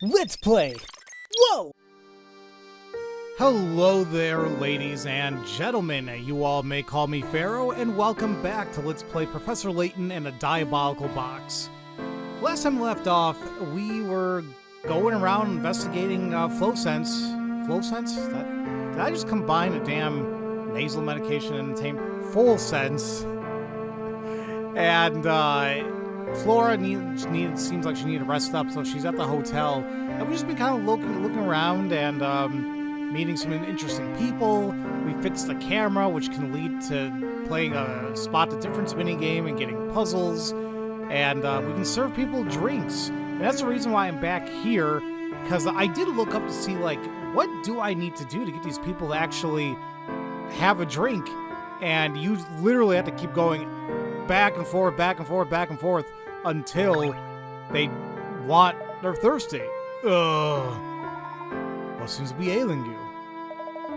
Let's play! Whoa! Hello there, ladies and gentlemen. You all may call me Pharaoh, and welcome back to Let's Play Professor Layton and the Diabolical Box. Last time we left off, we were going around investigating flow sense. Flow sense? Did I just combine a damn nasal medication and tame full sense? And Flora seems like she needed to rest up, so she's at the hotel. And we've just been kind of looking around and meeting some interesting people. We fixed the camera, which can lead to playing a spot the difference minigame and getting puzzles. And we can serve people drinks. And that's the reason why I'm back here, because I did look up to see, like, what do I need to do to get these people to actually have a drink? And you literally have to keep going back and forth, back and forth, back and forth until they're thirsty. Ugh. What seems to be ailing you?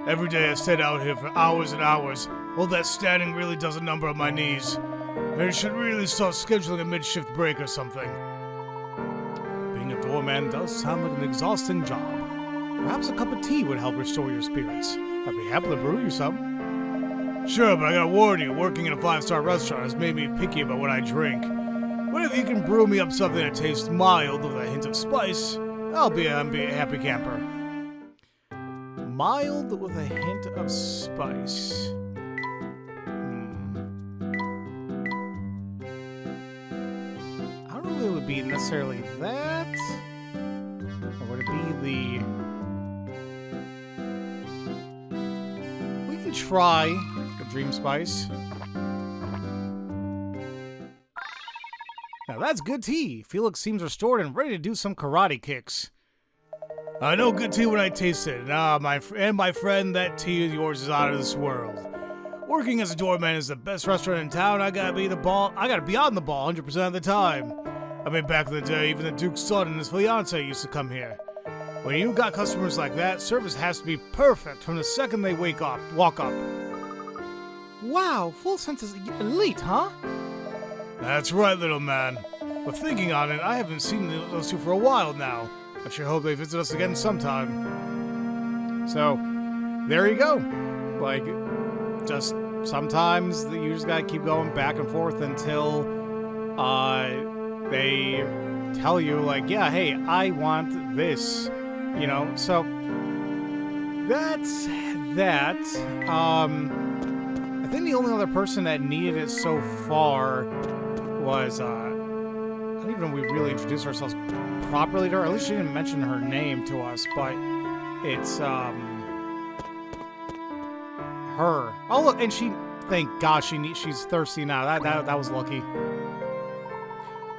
Every day I sit out here for hours and hours. All that standing really does a number on my knees. I should really start scheduling a mid-shift break or something. Being a doorman does sound like an exhausting job. Perhaps a cup of tea would help restore your spirits. I'd be happy to brew you some. Sure, but I gotta warn you, working in a 5-star restaurant has made me picky about what I drink. What if you can brew me up something that tastes mild with a hint of spice? I'll be a happy camper. Mild with a hint of spice. I don't know if it would be necessarily that. Or would it be the... We can try the dream spice. Now that's good tea. Felix seems restored and ready to do some karate kicks. I know good tea when I taste it. My friend, that tea of yours is out of this world. Working as a doorman is the best restaurant in town. I gotta be on the ball 100% of the time. I mean, back in the day, even the Duke's son and his fiance used to come here. When you got customers like that, service has to be perfect from the second they walk up. Wow, full sense is elite, huh? That's right, little man. But thinking on it, I haven't seen those two for a while now. I sure hope they visit us again sometime. So, there you go. Like, just sometimes you just gotta keep going back and forth until they tell you, like, yeah, hey, I want this. You know, so that's that. I think the only other person that needed it so far was, I don't even know if we really introduced ourselves properly to her. At least she didn't mention her name to us, but it's, her. Oh, look, and thank God she's thirsty now. That was lucky.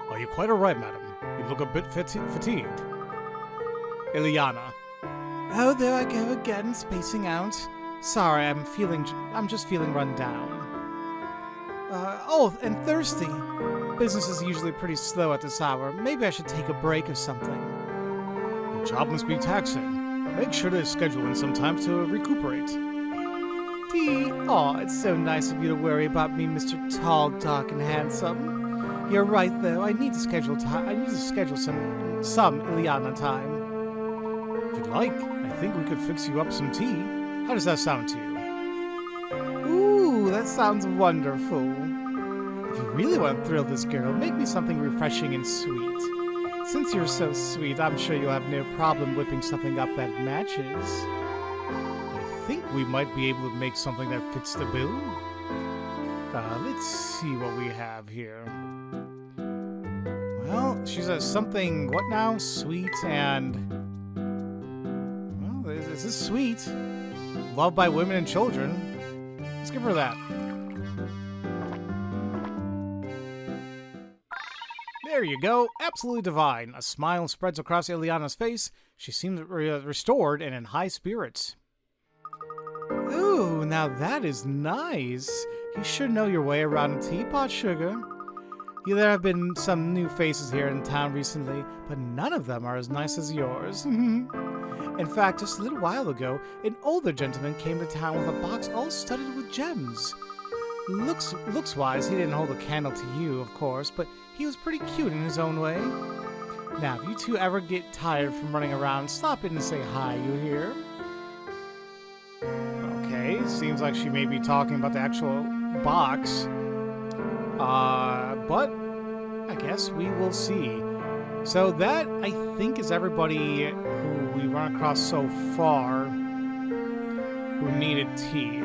Well, you're quite alright, madam. You look a bit fatigued. Ileana. Oh, there I go again, spacing out. Sorry, I'm just feeling run down. Oh, and thirsty. Business is usually pretty slow at this hour. Maybe I should take a break or something. Your job must be taxing. Make sure to schedule in some time to recuperate. Aw, it's so nice of you to worry about me, Mr. Tall, Dark, and Handsome. You're right, though. I need to schedule some Ileana time. If you'd like, I think we could fix you up some tea. How does that sound to you? Ooh, that sounds wonderful. If you really want to thrill this girl, make me something refreshing and sweet. Since you're so sweet, I'm sure you'll have no problem whipping something up that matches. I think we might be able to make something that fits the bill. Let's see what we have here. Well, she says something, what now? Sweet and... Well, is this sweet? Loved by women and children. Let's give her that. There you go. Absolutely divine. A smile spreads across Ileana's face. She seems restored and in high spirits. Ooh, now that is nice. You sure know your way around a teapot, sugar. There have been some new faces here in town recently, but none of them are as nice as yours. In fact, just a little while ago, an older gentleman came to town with a box all studded with gems. Looks-wise, he didn't hold a candle to you, of course, but he was pretty cute in his own way. Now, if you two ever get tired from running around, stop in and say hi, you hear? Okay, seems like she may be talking about the actual box. But I guess we will see. So that, I think, is everybody who we run across so far who needed tea.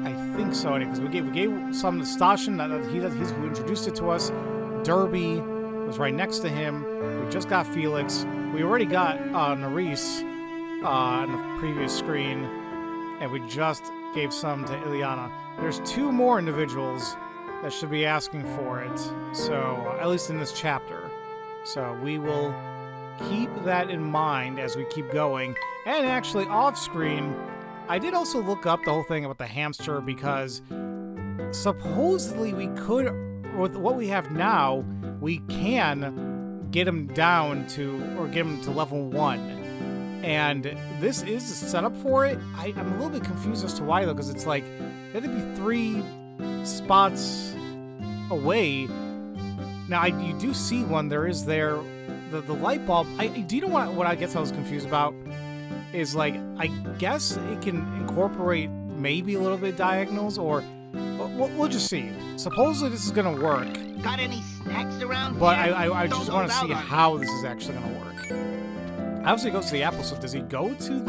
I think so, because we gave some to Stashin. He's who introduced it to us. Derby was right next to him. We just got Felix. We already got Nerys on the previous screen, and we just gave some to Ileana. There's 2 more individuals that should be asking for it, so at least in this chapter. So we will keep that in mind as we keep going. And actually, off-screen, I did also look up the whole thing about the hamster, because supposedly we could, with what we have now, we can get him down to, or get him to level 1. And this is a setup for it. I'm a little bit confused as to why, though, because it's like, it'd be 3 spots away. Now, you do see one. There is there, the light bulb. Do you know what I guess I was confused about? Is like, I guess it can incorporate maybe a little bit diagonals, or we'll just see. Supposedly this is gonna work. Got any snacks around but here? I just want to see how this is actually gonna work. Obviously, he goes to the apple. So does he go to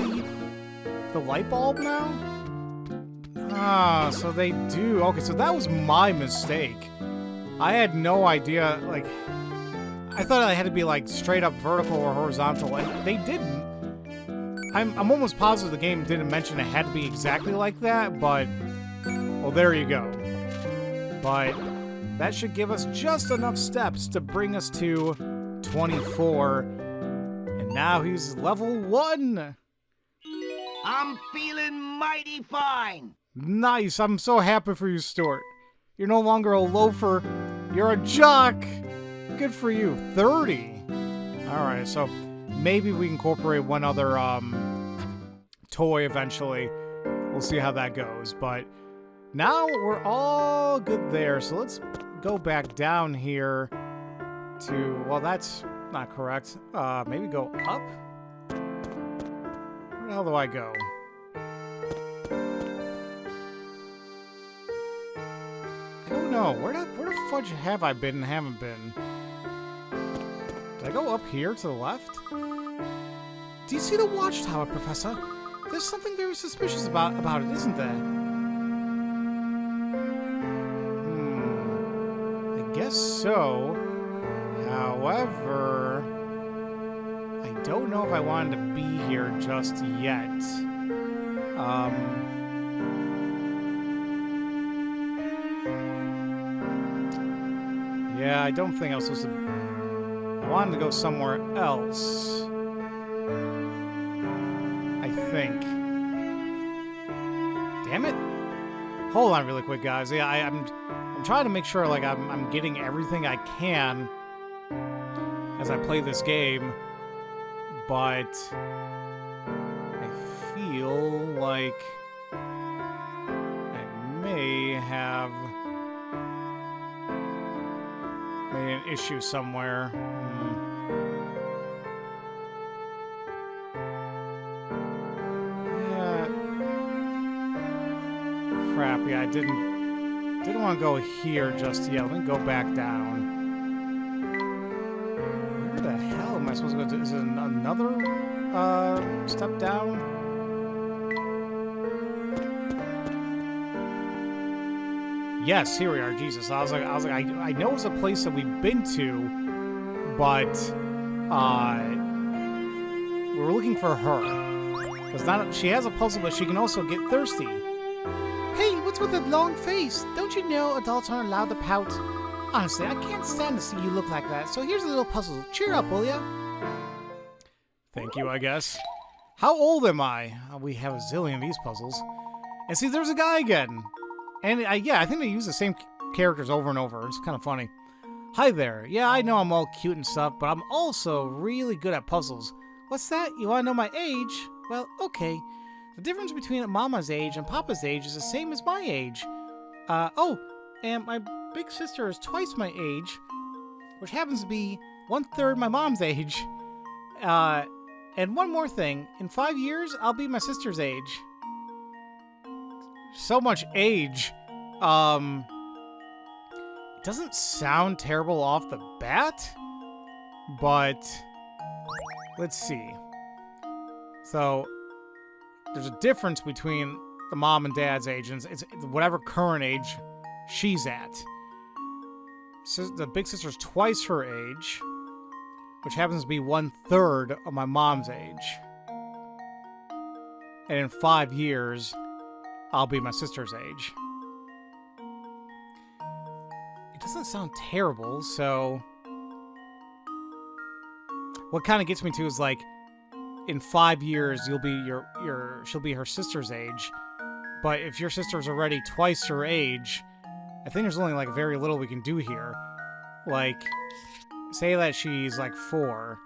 the light bulb now? Ah, so they do. Okay, so that was my mistake. I had no idea. Like, I thought I had to be like straight up vertical or horizontal, and they didn't. I'm almost positive the game didn't mention it had to be exactly like that, but well, there you go. But that should give us just enough steps to bring us to 24, and now he's level 1. I'm feeling mighty fine. Nice. I'm so happy for you, Stuart. You're no longer a loafer. You're a jock. Good for you. 30. All right, so maybe we incorporate one other toy eventually. We'll see how that goes. But now we're all good there. So let's go back down here to, well, that's not correct. Maybe go up? Where the hell do I go? I don't know. Where the fudge have I been and haven't been? Did I go up here to the left? Do you see the watchtower, Professor? There's something very suspicious about it, isn't there? I guess so. However, I don't know if I wanted to be here just yet. Yeah, I don't think I was supposed to. I wanted to go somewhere else. I think. Damn it! Hold on, really quick, guys. Yeah, I'm trying to make sure like I'm getting everything I can as I play this game, but I feel like I may have made an issue somewhere. Yeah. Crap, yeah, I didn't want to go here just yet. Let me go back down. Where the hell am I supposed to go to? Is it another step down? Yes, here we are. Jesus, I was like, I know it's a place that we've been to, but we're looking for her because she has a puzzle, but she can also get thirsty. Hey, what's with that long face? Don't you know adults aren't allowed to pout? Honestly, I can't stand to see you look like that. So here's a little puzzle. Cheer up, will ya? Thank you, I guess. How old am I? We have a zillion of these puzzles. And see, there's a guy again. And yeah, I think they use the same characters over and over. It's kind of funny. Hi there. Yeah, I know I'm all cute and stuff, but I'm also really good at puzzles. What's that? You want to know my age? Well, okay. The difference between Mama's age and Papa's age is the same as my age. Oh, and my big sister is twice my age. which happens to be 1/3 my mom's age. And one more thing. In 5 years, I'll be my sister's age. So much age. It doesn't sound terrible off the bat, but let's see. So there's a difference between the mom and dad's age, and it's whatever current age she's at. So the big sister's twice her age, which happens to be 1/3 of my mom's age. And in 5 years, I'll be my sister's age. It doesn't sound terrible, so what kind of gets me to is like, in 5 years, you'll be she'll be her sister's age. But if your sister's already twice her age, I think there's only like very little we can do here. Like, say that she's like 4,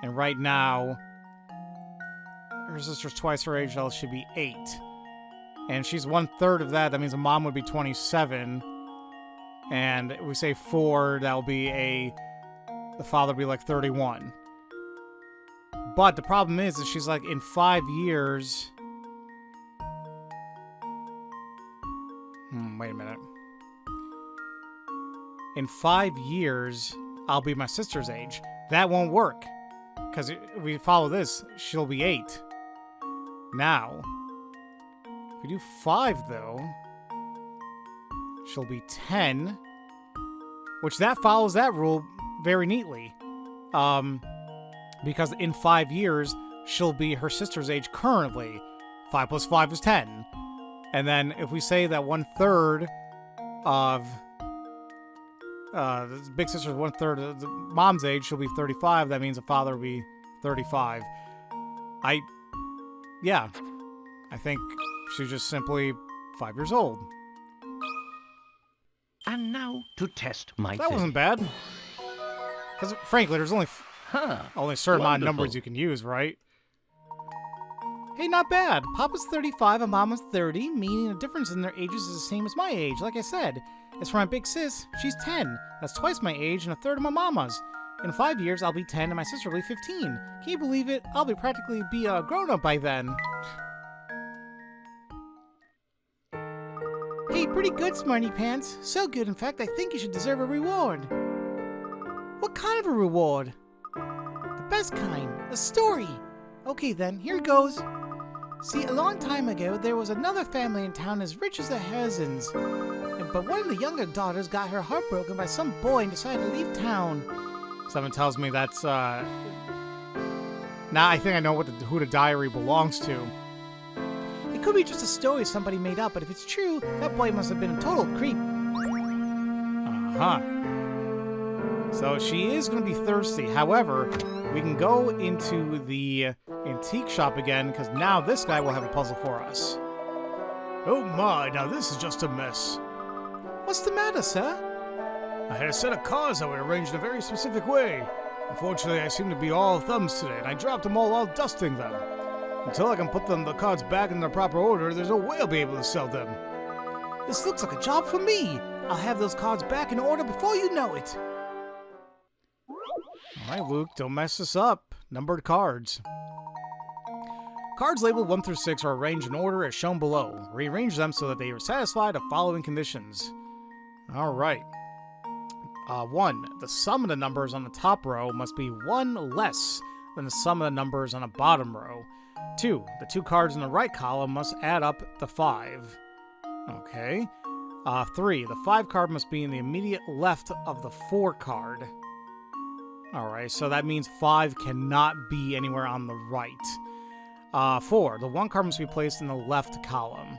and right now her sister's twice her age, so she'd be 8. And she's 1/3 of that. That means a mom would be 27. And if we say 4, that'll be the father would be like 31. But the problem is she's like, in 5 years. Wait a minute. In 5 years, I'll be my sister's age. That won't work. Because if we follow this, she'll be 8. Now, if we do 5, though, she'll be 10. Which that follows that rule very neatly. Because in 5 years, she'll be her sister's age currently. 5 plus 5 is 10. And then if we say that 1/3 of the big sister's 1/3 of the mom's age, she'll be 35. That means the father will be 35. I think she's just simply 5 years old. And now to test my That wasn't bad. Because frankly, there's only a certain amount of numbers you can use, right? Hey, not bad. Papa's 35 and Mama's 30, meaning the difference in their ages is the same as my age, like I said. As for my big sis, she's 10. That's twice my age and 1/3 of my mama's. In 5 years, I'll be 10 and my sister will be 15. Can you believe it? I'll be practically a grown-up by then. Hey, pretty good, Smarty Pants. So good, in fact, I think you should deserve a reward. What kind of a reward? The best kind. A story. Okay then, here goes. See, a long time ago, there was another family in town as rich as the Hazens. But one of the younger daughters got her heart broken by some boy and decided to leave town. Someone tells me that's, Now I think I know who the diary belongs to. It could be just a story somebody made up, but if it's true, that boy must have been a total creep. Uh-huh. So she is going to be thirsty. However, we can go into the antique shop again, because now this guy will have a puzzle for us. Oh my, now this is just a mess. What's the matter, sir? I had a set of cards that were arranged in a very specific way. Unfortunately, I seem to be all thumbs today, and I dropped them all while dusting them. Until I can put the cards back in their proper order, there's no way I'll be able to sell them. This looks like a job for me. I'll have those cards back in order before you know it. Alright, Luke, don't mess this up. Numbered cards. Cards labeled 1 through 6 are arranged in order as shown below. Rearrange them so that they are satisfied of following conditions. Alright. 1. The sum of the numbers on the top row must be 1 less than the sum of the numbers on the bottom row. 2. The 2 cards in the right column must add up to 5. Okay. 3. The 5 card must be in the immediate left of the 4 card. Alright, so that means 5 cannot be anywhere on the right. 4. The 1 card must be placed in the left column.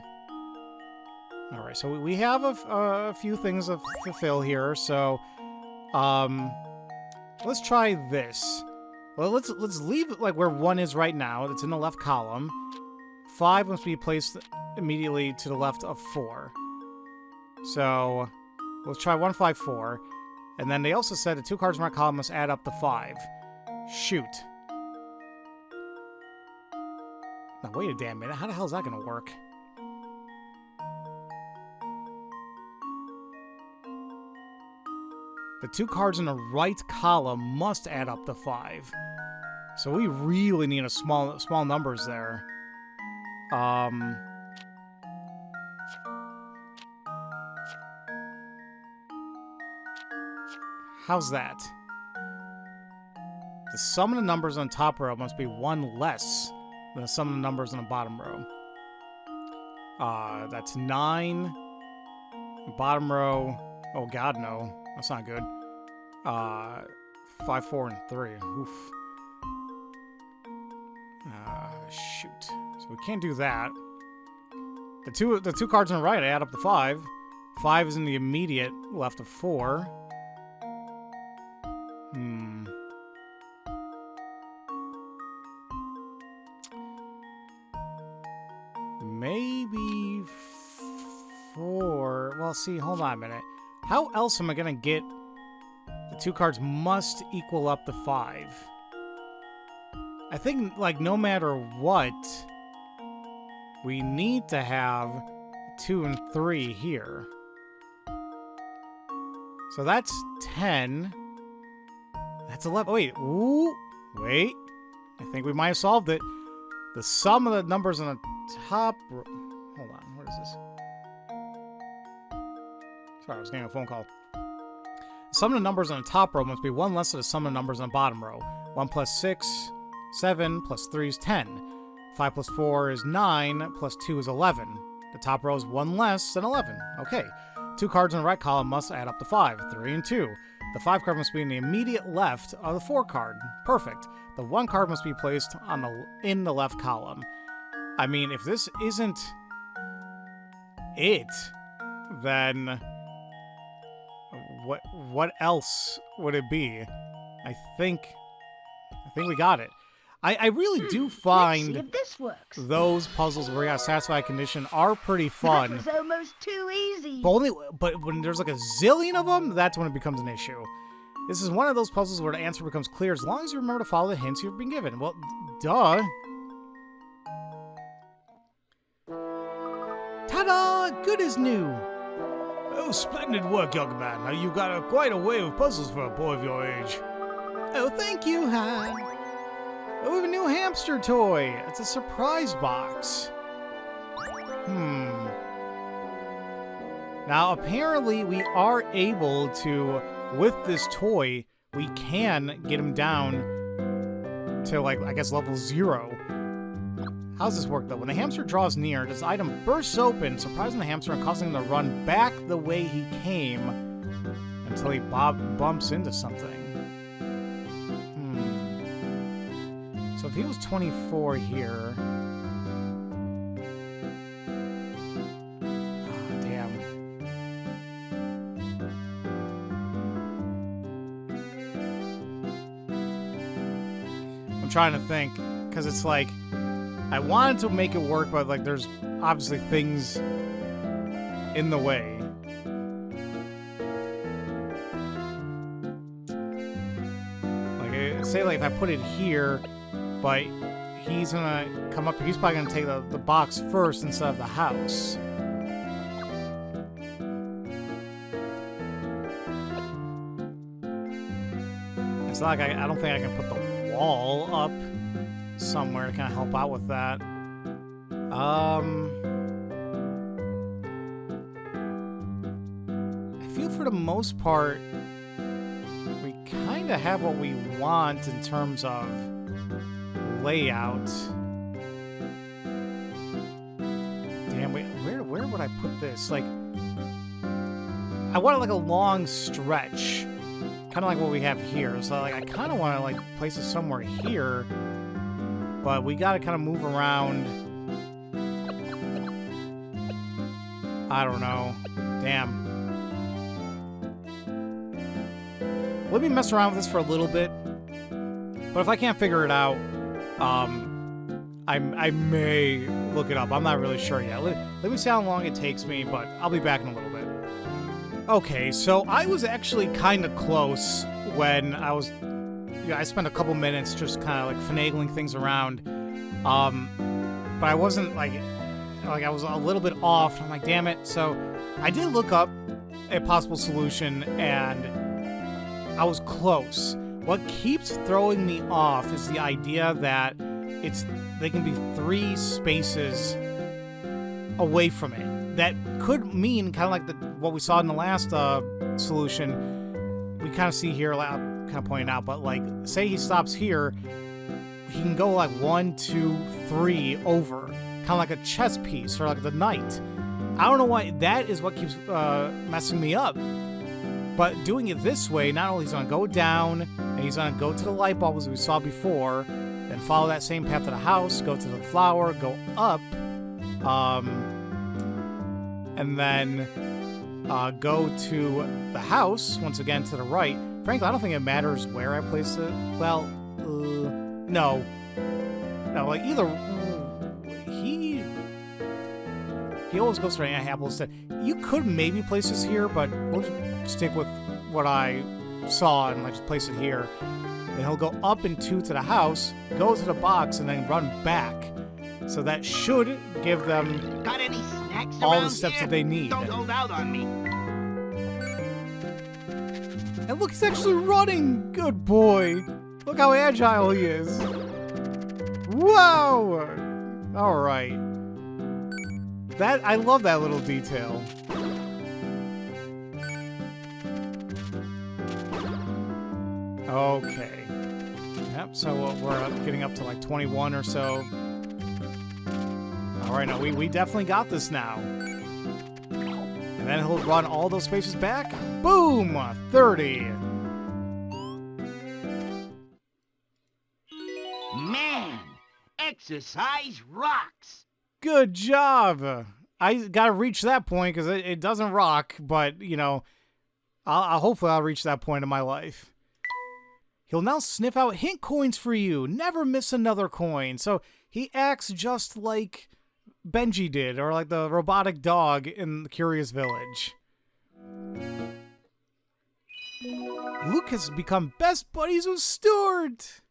Alright, so we have a few things to fulfill here, so let's try this. Well, let's leave it like where 1 is right now. It's in the left column. 5 must be placed immediately to the left of 4. So let's try 1, 5, 4. And then they also said the 2 cards in the right column must add up to 5. Shoot. Now wait a damn minute. How the hell is that going to work? The 2 cards in the right column must add up to 5. So we really need a small numbers there. How's that? The sum of the numbers on the top row must be 1 less than the sum of the numbers on the bottom row. That's 9. Bottom row. Oh god, no. That's not good. 5, 4, and 3. Oof. Shoot. So we can't do that. The two cards on the right add up to 5. 5 is in the immediate left of 4. Maybe 4. Well, see, hold on a minute. How else am I gonna get the 2 cards must equal up to 5? I think, like, no matter what, we need to have 2 and 3 here. So that's 10. That's 11. Wait. Ooh. Wait. I think we might have solved it. The sum of the numbers on the top... Hold on. What is this? Sorry, I was getting a phone call. The sum of the numbers on the top row must be 1 less than the sum of the numbers on the bottom row. 1 plus 6, 7, plus 3 is 10. 5 plus 4 is 9, plus 2 is 11. The top row is 1 less than 11. Okay. 2 cards in the right column must add up to 5. 3 and 2. The 5 card must be in the immediate left of the 4 card. Perfect. The 1 card must be placed in the left column. I mean, if this isn't it, then what else would it be? I think we got it. I really do find Let's see if this works. those puzzles where you got to satisfy a condition are pretty fun. That was almost too easy. But when there's like a zillion of them, that's when it becomes an issue. This is one of those puzzles where the answer becomes clear as long as you remember to follow the hints you've been given. Well, duh. Ta-da! Good as new. Oh, splendid work, young man. Now you've got quite a way with puzzles for a boy of your age. Oh, thank you, Han. Oh, we have a new hamster toy. It's a surprise box. Now, apparently, we are able to, with this toy, we can get him down to, like, I guess level 0. How does this work, though? When the hamster draws near, this item bursts open, surprising the hamster and causing him to run back the way he came until he bumps into something. So if he was 24 here... Oh, damn. I'm trying to think, because it's like, I wanted to make it work, but like there's obviously things in the way. Like, say like if I put it here, but he's gonna come up here. He's probably gonna take the box first instead of the house. It's not like I don't think I can put the wall up somewhere to kind of help out with that. I feel for the most part we kind of have what we want in terms of layout. Damn, wait, where would I put this? Like, I want it like a long stretch, kind of like what we have here. So like, I kind of want to like place it somewhere here, but we got to kind of move around. I don't know. Damn. Let me mess around with this for a little bit, but if I can't figure it out, I may look it up. I'm not really sure yet. Let me see how long it takes me, but I'll be back in a little bit. Okay, so I was actually kind of close when I was... I spent a couple minutes just kind of like finagling things around. But I wasn't like I was a little bit off. I'm like, damn it. So I did look up a possible solution, and I was close. What keeps throwing me off is the idea that they can be 3 spaces away from it. That could mean kind of like what we saw in the last solution. We kind of see here, kind of pointing out, but like, say he stops here, he can go like 1, 2, 3 over, kind of like a chess piece or like the knight. I don't know why. That is what keeps messing me up. But doing it this way, not only is he going to go down, and he's going to go to the light bulb as we saw before, then follow that same path to the house, go to the flower, go up, and then go to the house, once again to the right. Frankly, I don't think it matters where I place it. Well, no. No, like either... He always goes for an apple instead. You could maybe place this here, but we'll just stick with what I saw and just place it here. And he'll go up and 2 to the house, go to the box, and then run back. So that should give them Got any snacks all the steps that they need. Don't hold out on me. And look, he's actually running! Good boy! Look how agile he is! Whoa! Alright. I love that little detail. Okay. Yep, so we're getting up to like 21 or so. Alright, no, we definitely got this now. And then he'll run all those spaces back. Boom! 30. Man, exercise rocks. Good job! I gotta reach that point because it doesn't rock, but, you know, hopefully I'll reach that point in my life. He'll now sniff out hint coins for you. Never miss another coin. So he acts just like Benji did, or like the robotic dog in the Curious Village. Luke has become best buddies with Stuart!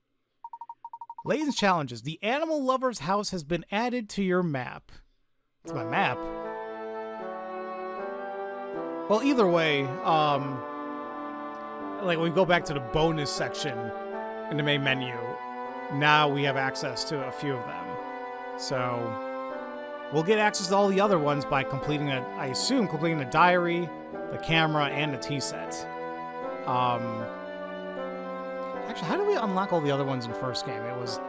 Layton's challenges. The animal lover's house has been added to your map. It's my map. Well, either way, like we go back to the bonus section in the main menu. Now we have access to a few of them. So we'll get access to all the other ones by completing I assume completing the diary, the camera, and the tea set. Actually, how did we unlock all the other ones in the first game? It was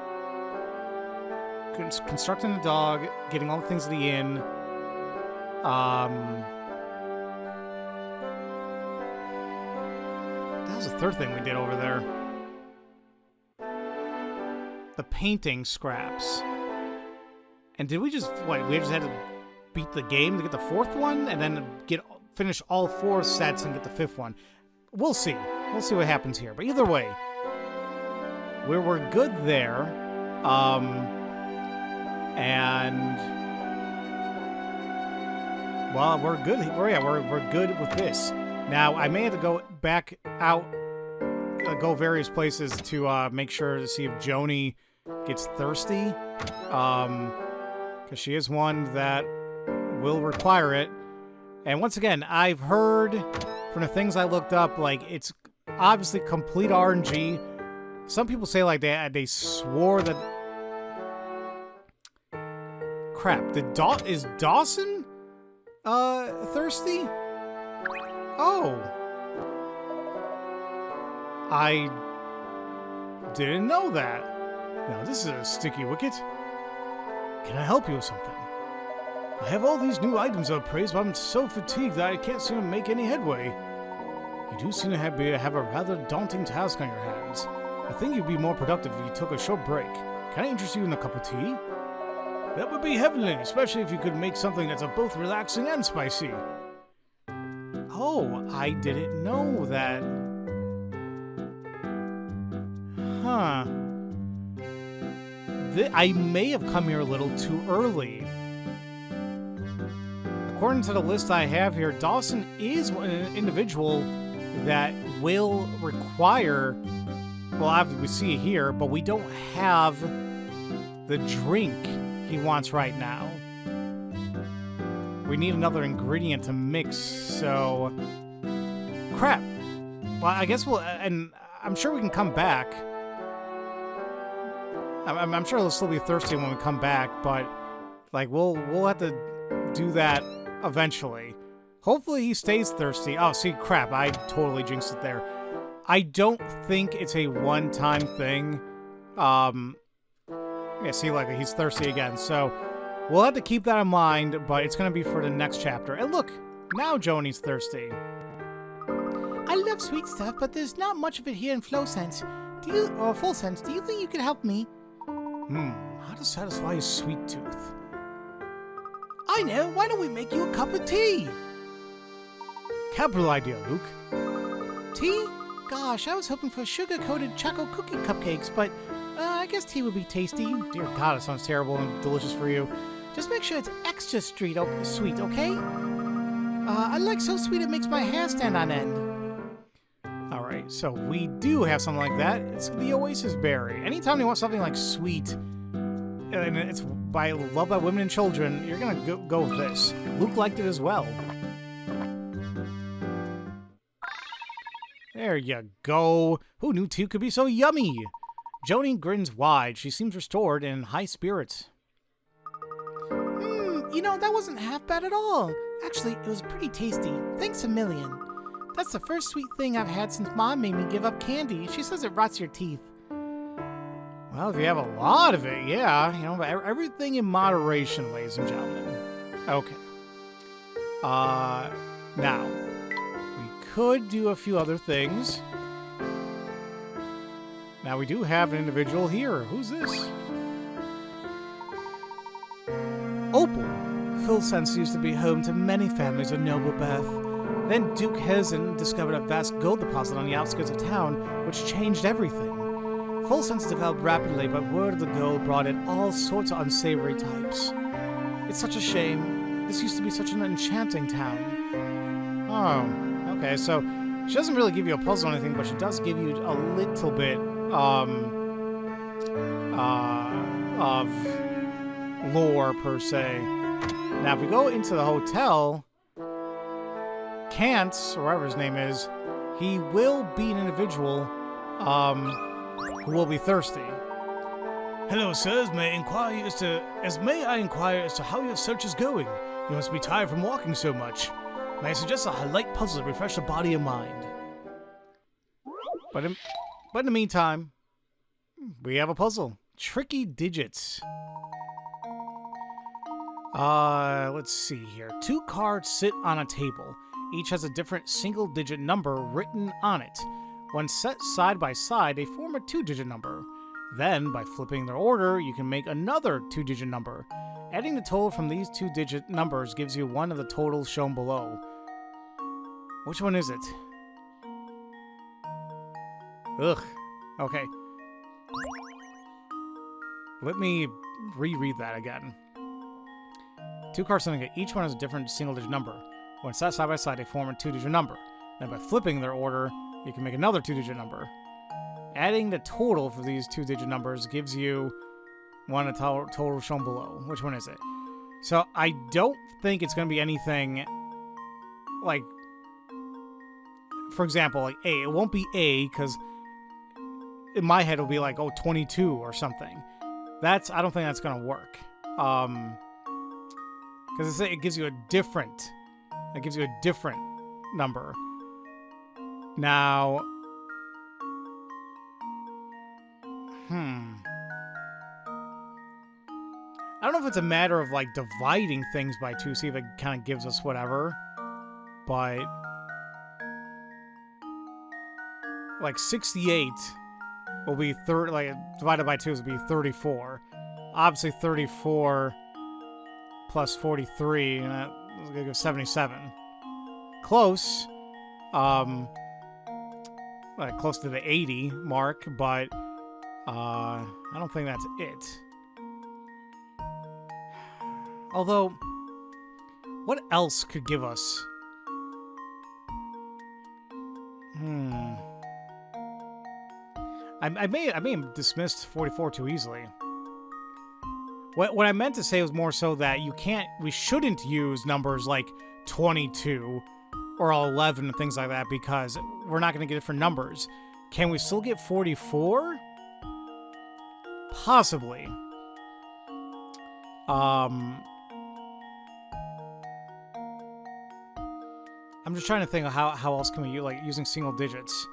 constructing the dog, getting all the things at the inn. That was the third thing we did over there. The painting scraps. And did we just, we just had to beat the game to get the 4th one? And then finish all 4 sets and get the 5th one? We'll see. We'll see what happens here. But either way, we're good there. And well, we're good. We're good with this. Now, I may have to go back out, go various places to make sure to see if Joni gets thirsty, because she is one that will require it. And once again, I've heard from the things I looked up, like it's obviously complete RNG. Some people say like they swore that. Crap! Is Dawson thirsty? Oh, I didn't know that. Now this is a sticky wicket. Can I help you with something? I have all these new items of praise, but I'm so fatigued that I can't seem to make any headway. You do seem to have a rather daunting task on your hands. I think you'd be more productive if you took a short break. Can I interest you in a cup of tea? That would be heavenly, especially if you could make something that's both relaxing and spicy. Oh, I didn't know that. Huh. I may have come here a little too early. According to the list I have here, Dawson is an individual that will require, well, we see it here, but we don't have the drink he wants right now. We need another ingredient to mix, so... Crap! Well, I guess we'll, and I'm sure we can come back. I'm sure he'll still be thirsty when we come back, but like we'll have to do that eventually. Hopefully he stays thirsty. Oh, see, crap, I totally jinxed it there. I don't think it's a one-time thing. Yeah, see, like he's thirsty again, so we'll have to keep that in mind, but it's gonna be for the next chapter. And look, now Joni's thirsty. I love sweet stuff, but there's not much of it here in Flow Sense. Full Sense, do you think you could help me? How to satisfy his sweet tooth? I know, why don't we make you a cup of tea? Capital idea, Luke. Tea? Gosh, I was hoping for sugar-coated chocolate cookie cupcakes, but I guess tea would be tasty. Dear God, it sounds terrible and delicious for you. Just make sure it's extra sweet, okay? I like so sweet it makes my hair stand on end. Alright, so we do have something like that. It's the Oasis Berry. Anytime you want something like sweet, and it's loved by women and children, you're gonna go with this. Luke liked it as well. There you go. Who knew tea could be so yummy? Joni grins wide. She seems restored and in high spirits. You know, that wasn't half bad at all. Actually, it was pretty tasty. Thanks a million. That's the first sweet thing I've had since Mom made me give up candy. She says it rots your teeth. Well, if you have a lot of it, yeah. You know, everything in moderation, ladies and gentlemen. Okay. Now, we could do a few other things. Now, we do have an individual here. Who's this? Opal. Full Sense used to be home to many families of noble birth. Then Duke Herzin discovered a vast gold deposit on the outskirts of town, which changed everything. Full Sense developed rapidly, but word of the gold brought in all sorts of unsavory types. It's such a shame. This used to be such an enchanting town. Oh, okay, so she doesn't really give you a puzzle or anything, but she does give you a little bit, of lore, per se. Now, if we go into the hotel, Kant, or whatever his name is, he will be an individual, who will be thirsty. Hello, sirs. May I inquire as to how your search is going? You must be tired from walking so much. May I suggest a light puzzle to refresh the body and mind? But in the meantime, we have a puzzle. Tricky digits. Let's see here. 2 cards sit on a table. Each has a different single-digit number written on it. When set side by side, they form a 2-digit number. Then, by flipping their order, you can make another 2-digit number. Adding the total from these 2-digit numbers gives you one of the totals shown below. Which one is it? Ugh. Okay. Let me reread that again. 2 cards syndicate. Each one has a different single-digit number. When set side by side, they form a 2-digit number. Then by flipping their order, you can make another 2-digit number. Adding the total for these 2-digit numbers gives you one of the total shown below. Which one is it? So I don't think it's going to be anything like, for example, like A. It won't be A because in my head it'll be like, 22 or something. I don't think that's going to work. Because it gives you a different number. Now, I don't know if it's a matter of like dividing things by 2, see if it kind of gives us whatever, but like 68 will be divided by 2 will be 34. Obviously 34 plus 43, and that's gonna give 77. Close. Like close to the 80 mark, but I don't think that's it. Although, what else could give us? I may have dismissed 44 too easily. What I meant to say was more so that we shouldn't use numbers like 22 or 11 and things like that, because we're not going to get it for numbers. Can we still get 44? Possibly. I'm just trying to think of how else can we use, like, using single digits.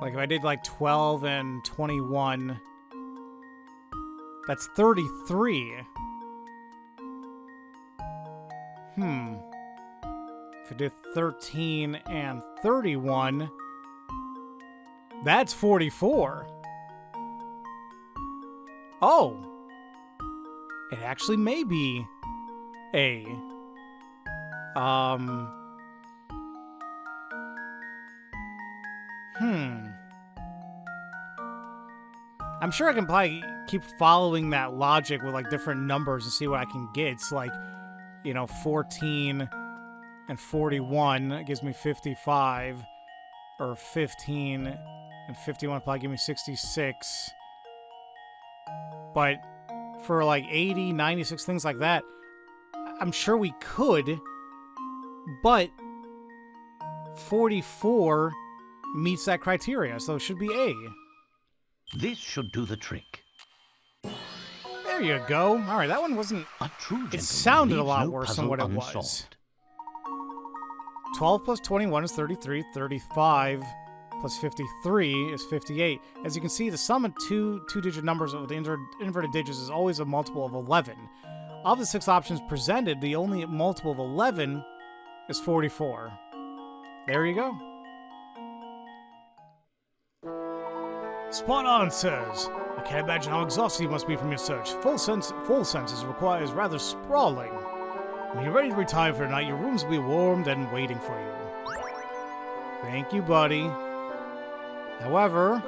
Like, if I did, like, 12 and 21, that's 33. If I did 13 and 31, that's 44. Oh. It actually may be a... I'm sure I can probably keep following that logic with, like, different numbers and see what I can get. It's like, 14 and 41, it gives me 55. Or 15 and 51 probably give me 66. But for, like, 80, 96, things like that, I'm sure we could, but 44 meets that criteria, so it should be A. This should do the trick. There you go. All right, that one wasn't... A true gentleman It sounded a leaves lot no worse than puzzle what it was. unsolved. 12 plus 21 is 33. 35 plus 53 is 58. As you can see, the sum of two-digit numbers with inverted digits is always a multiple of 11. Of the 6 options presented, the only multiple of 11 is 44. There you go. Spot on, sirs. I can't imagine how exhausted you must be from your search. Full senses requires rather sprawling. When you're ready to retire for the night, your rooms will be warmed and waiting for you. Thank you, buddy. However,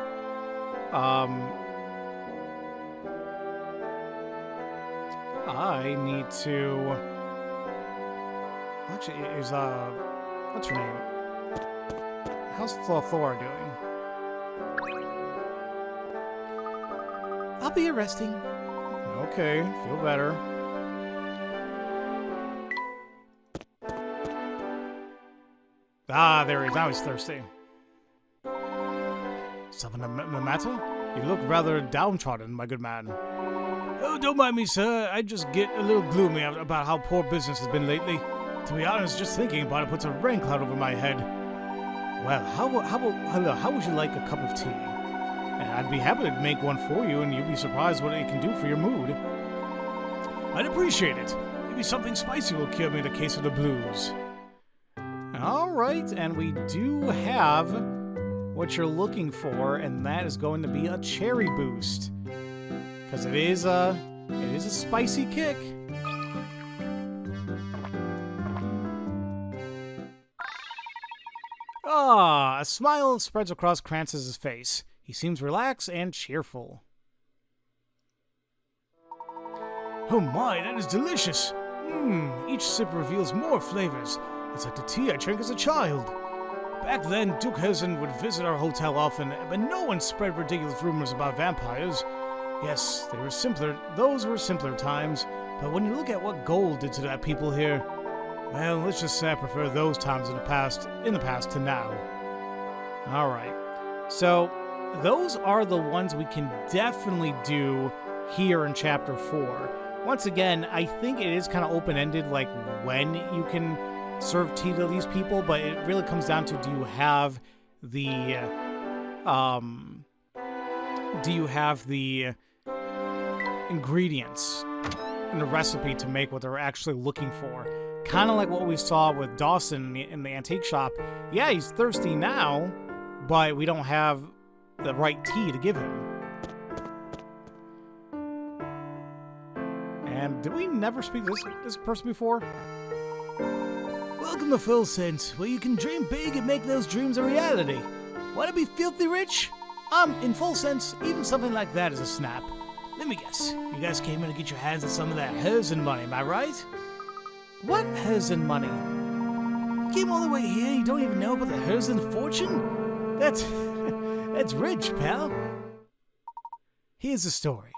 I need to... Actually, is, what's her name? How's Flora doing? I'll be resting. Okay, feel better. Ah, there he is. Now he's thirsty. Something the matter? You look rather downtrodden, my good man. Oh, don't mind me, sir. I just get a little gloomy about how poor business has been lately. To be honest, just thinking about it puts a rain cloud over my head. Well, how would you like a cup of tea? And I'd be happy to make one for you, and you'd be surprised what it can do for your mood. I'd appreciate it. Maybe something spicy will cure me in the case of the blues. All right, and we do have what you're looking for, and that is going to be a cherry boost, because it is a spicy kick. Ah, a smile spreads across Krantz's face. He seems relaxed and cheerful. Oh my, that is delicious. Each sip reveals more flavors. It's like the tea I drank as a child. Back then, Duke Hesen would visit our hotel often, but no one spread ridiculous rumors about vampires. Yes, those were simpler times, but when you look at what gold did to that people here, well, let's just say I prefer those times in the past to now. All right. So, those are the ones we can definitely do here in Chapter 4. Once again, I think it is kind of open-ended, like when you can serve tea to these people, but it really comes down to do you have the ingredients in the recipe to make what they're actually looking for. Kind of like what we saw with Dawson in the antique shop. Yeah, he's thirsty now, but we don't have the right tea to give him. And did we never speak to this person before? Welcome to Full Sense, where you can dream big and make those dreams a reality. Want to be filthy rich? In Full Sense, even something like that is a snap. Let me guess, you guys came in to get your hands on some of that Hesen money, am I right? What Hesen money? You came all the way here and you don't even know about the Hesen fortune? That's rich, pal. Here's the story.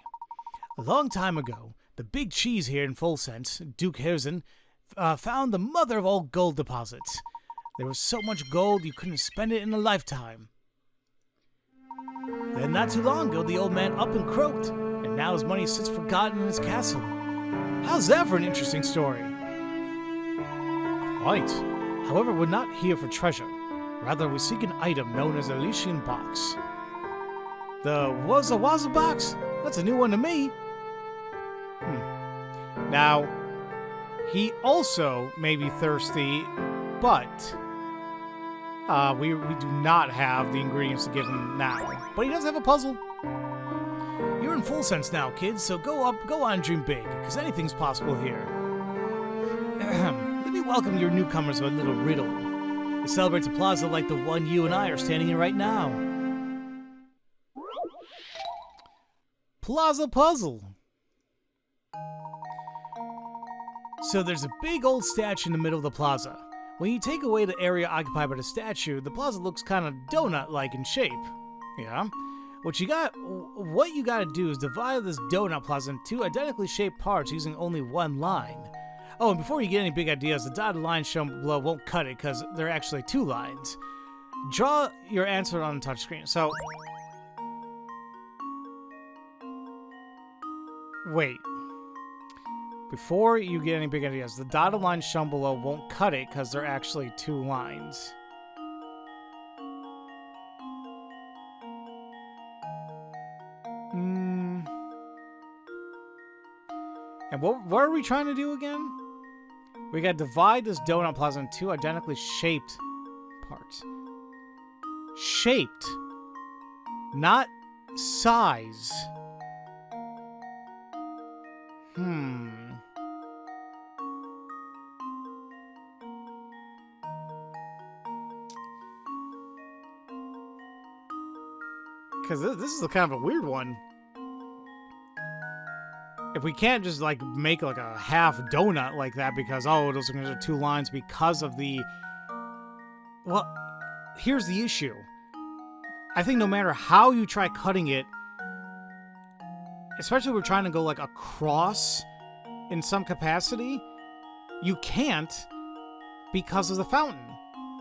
A long time ago, the big cheese here in Full Sense, Duke Hesen, found the mother of all gold deposits. There was so much gold you couldn't spend it in a lifetime. Then not too long ago, the old man up and croaked, and now his money sits forgotten in his castle. How's that for an interesting story? Quite. However, we're not here for treasure. Rather, we seek an item known as Elysian Box. The Wazza Box? That's a new one to me. Now, he also may be thirsty, but we do not have the ingredients to give him now. But he does have a puzzle. You're in full sense now, kids, so go on and dream big, because anything's possible here. Let me welcome your newcomers with a little riddle. It celebrates a plaza like the one you and I are standing in right now. Plaza puzzle. So there's a big old statue in the middle of the plaza. When you take away the area occupied by the statue, the plaza looks kind of donut-like in shape. Yeah? What you gotta do is divide this donut plaza into two identically shaped parts using only one line. Oh, and before you get any big ideas, the dotted line shown below won't cut it because there are actually two lines. Draw your answer on the touchscreen. So, wait. Before you get any big ideas, the dotted line shown below won't cut it because there are actually two lines. And what are we trying to do again? We gotta divide this donut plaza into two identically shaped parts. Shaped. Not size. Because this is a kind of a weird one. If we can't just, like, make, like, a half donut like that because, oh, those are two lines because of the... Well, here's the issue. I think no matter how you try cutting it, especially if we're trying to go, like, across in some capacity, you can't because of the fountain.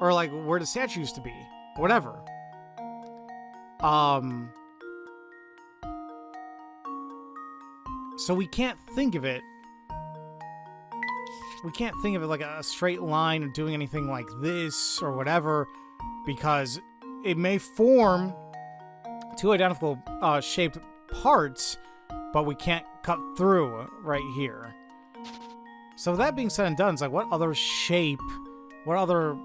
Or, like, where the statue used to be. Whatever. So we can't think of it. We can't think of it like a straight line or doing anything like this or whatever, because it may form two identical shaped parts, but we can't cut through right here. So with that being said and done, it's like, what other shape, what other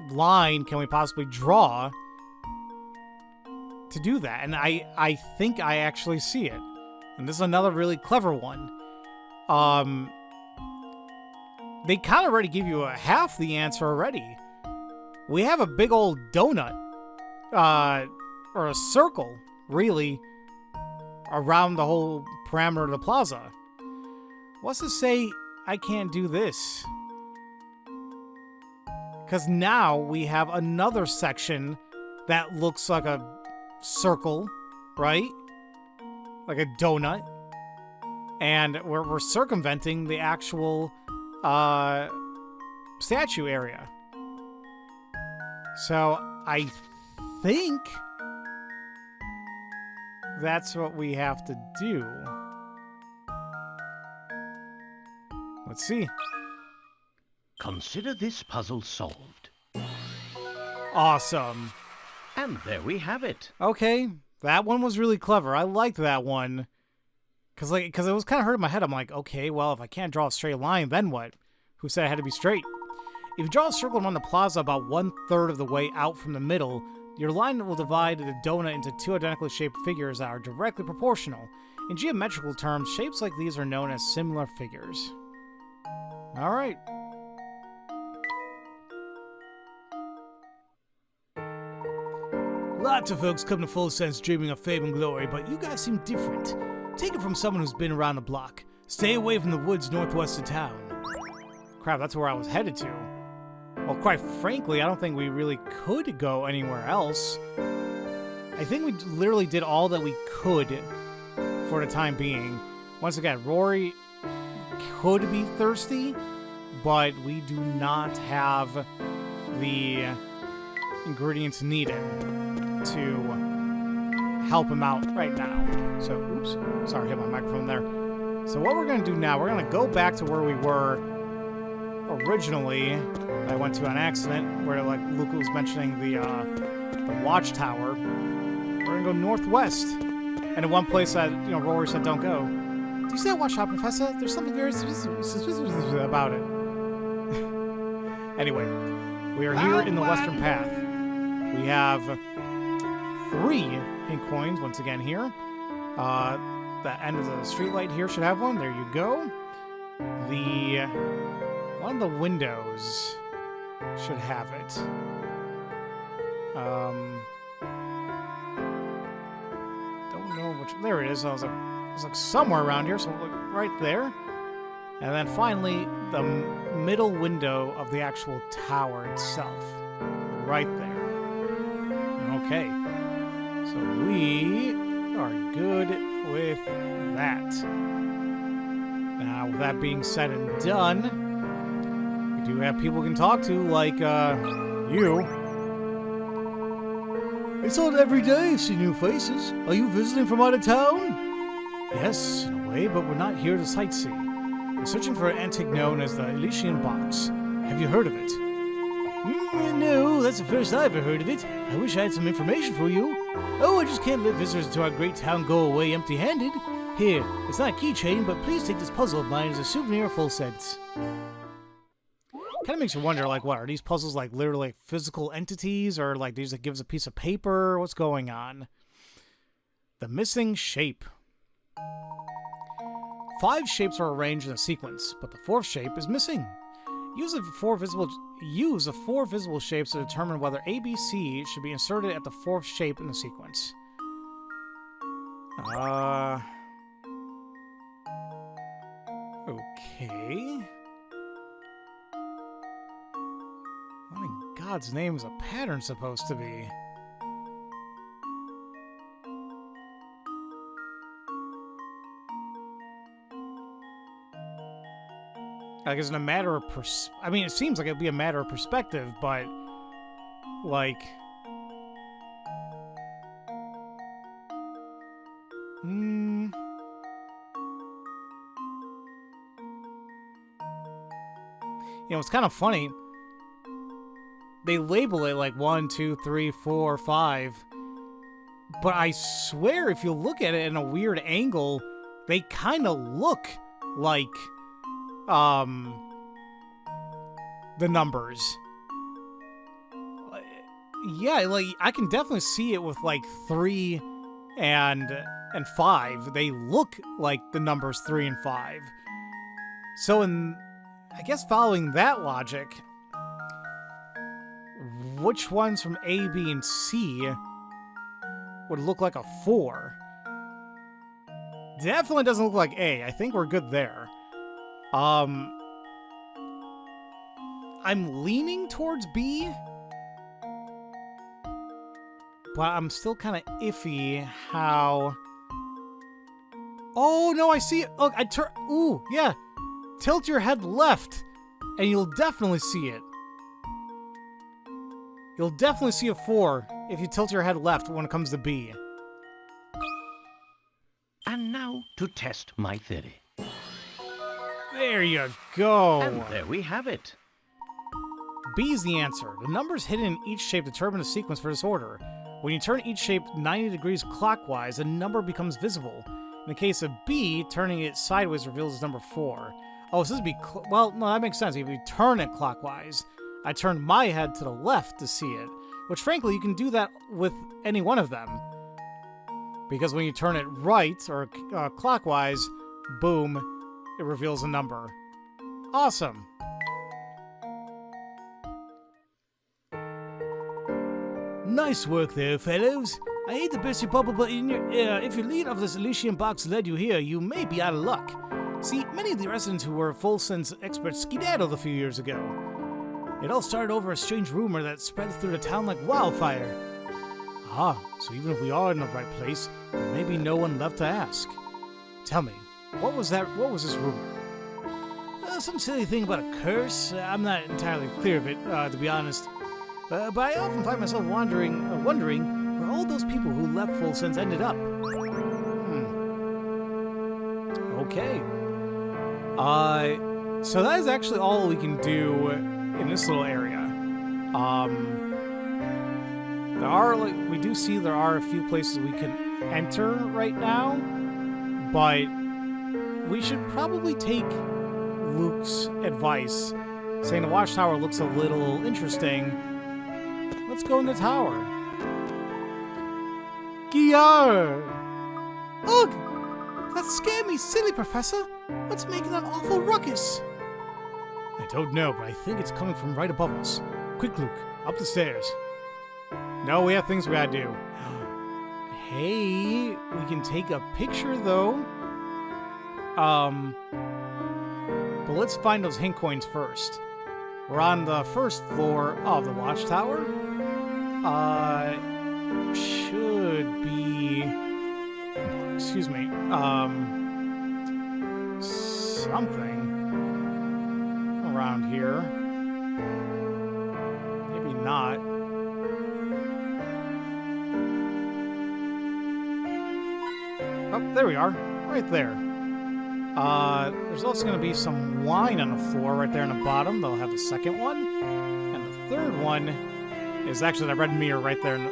line can we possibly draw to do that? And I think I actually see it. And this is another really clever one. They kind of already give you half the answer already. We have a big old donut, or a circle, really, around the whole parameter of the plaza. What's to say I can't do this? Because now we have another section that looks like a circle, right? Like a donut. And we're circumventing the actual statue area. So I think that's what we have to do. Let's see. Consider this puzzle solved. Awesome. And there we have it. Okay, that one was really clever. I liked that one. Because it was kind of hurting my head. I'm like, okay, well, if I can't draw a straight line, then what? Who said I had to be straight? If you draw a circle around the plaza about 1/3 of the way out from the middle, your line will divide the donut into two identically shaped figures that are directly proportional. In geometrical terms, shapes like these are known as similar figures. Alright. Lots of folks come to Full Sense dreaming of fame and glory, but you guys seem different. Take it from someone who's been around the block. Stay away from the woods northwest of town. Crap, that's where I was headed to. Well, quite frankly, I don't think we really could go anywhere else. I think we literally did all that we could for the time being. Once again, Rory could be thirsty, but we do not have the ingredients needed to help him out right now. So, oops, sorry, hit my microphone there. So what we're going to do now, we're going to go back to where we were originally. I went to an accident where, like Luke was mentioning, the watchtower. We're going to go northwest. And in one place that, Rory said don't go. Do you see that watchtower, Professor? There's something very suspicious about it. Anyway, we are here in the Western Path. We have 3 ink coins once again here. The end of the streetlight here should have one. There you go. One of the windows should have it. Don't know which. There it is. I was like somewhere around here. So look right there. And then finally, the middle window of the actual tower itself, right there. Okay. So we are good with that. Now, with that being said and done, we do have people we can talk to, like, you. It's not every day I see new faces. Are you visiting from out of town? Yes, in a way, but we're not here to sightsee. We're searching for an antique known as the Elysian Box. Have you heard of it? No, that's the first I've ever heard of it. I wish I had some information for you. Oh, I just can't let visitors to our great town go away empty-handed. Here, it's not a keychain, but please take this puzzle of mine as a souvenir of full sense. Kind of makes you wonder, like, what, are these puzzles, like, literally physical entities, or, like, they just give us a piece of paper? What's going on? The missing shape. 5 shapes are arranged in a sequence, but the 4th shape is missing. Use the 4 visible shapes to determine whether A, B, C should be inserted at the 4th shape in the sequence. Okay. What in God's name is a pattern supposed to be? Like, is it a matter of I mean, it seems like it'd be a matter of perspective, but, like... it's kind of funny. They label it like 1, 2, 3, 4, 5. But I swear, if you look at it in a weird angle, they kind of look like... the numbers. Yeah, like, I can definitely see it with, like, 3 and 5. They look like the numbers 3 and 5. So, I guess following that logic, which ones from A, B, and C would look like a 4? Definitely doesn't look like A. I think we're good there. I'm leaning towards B, but I'm still kind of iffy how... Oh, no, I see it. Look, Ooh, yeah. Tilt your head left, and you'll definitely see it. You'll definitely see a 4 if you tilt your head left when it comes to B. And now to test my theory. There you go. And there we have it. B is the answer. The numbers hidden in each shape determine the sequence for this order. When you turn each shape 90 degrees clockwise, a number becomes visible. In the case of B, turning it sideways reveals number 4. Oh, so this would be... well, no, that makes sense. If you turn it clockwise, I turn my head to the left to see it. Which, frankly, you can do that with any one of them. Because when you turn it right, or clockwise, boom, it reveals a number. Awesome. Nice work there, fellows. I hate to burst your bubble, but if your lead of this Elysian Box led you here, you may be out of luck. See, many of the residents who were full sense experts skedaddled a few years ago. It all started over a strange rumor that spread through the town like wildfire. Ah, so even if we are in the right place, there may be no one left to ask. Tell me, what was this rumor? Some silly thing about a curse. I'm not entirely clear of it, to be honest. But I often find myself wondering where all those people who left Full Sense ended up. Okay. So that is actually all we can do in this little area. There are, we do see there are a few places we can enter right now, but we should probably take Luke's advice, saying the watchtower looks a little interesting. Let's go in the tower. Gyar! Ugh! That scared me, silly Professor. What's making that awful ruckus? I don't know, but I think it's coming from right above us. Quick, Luke, up the stairs. No, we have things we gotta do. Hey, we can take a picture, though. But let's find those hint coins first. We're on the first floor of the watchtower. Should be... Excuse me. Something around here. Maybe not. Oh, there we are. Right there. There's also going to be some wine on the floor right there on the bottom. They'll have the second one. And the third one is actually that red mirror right there in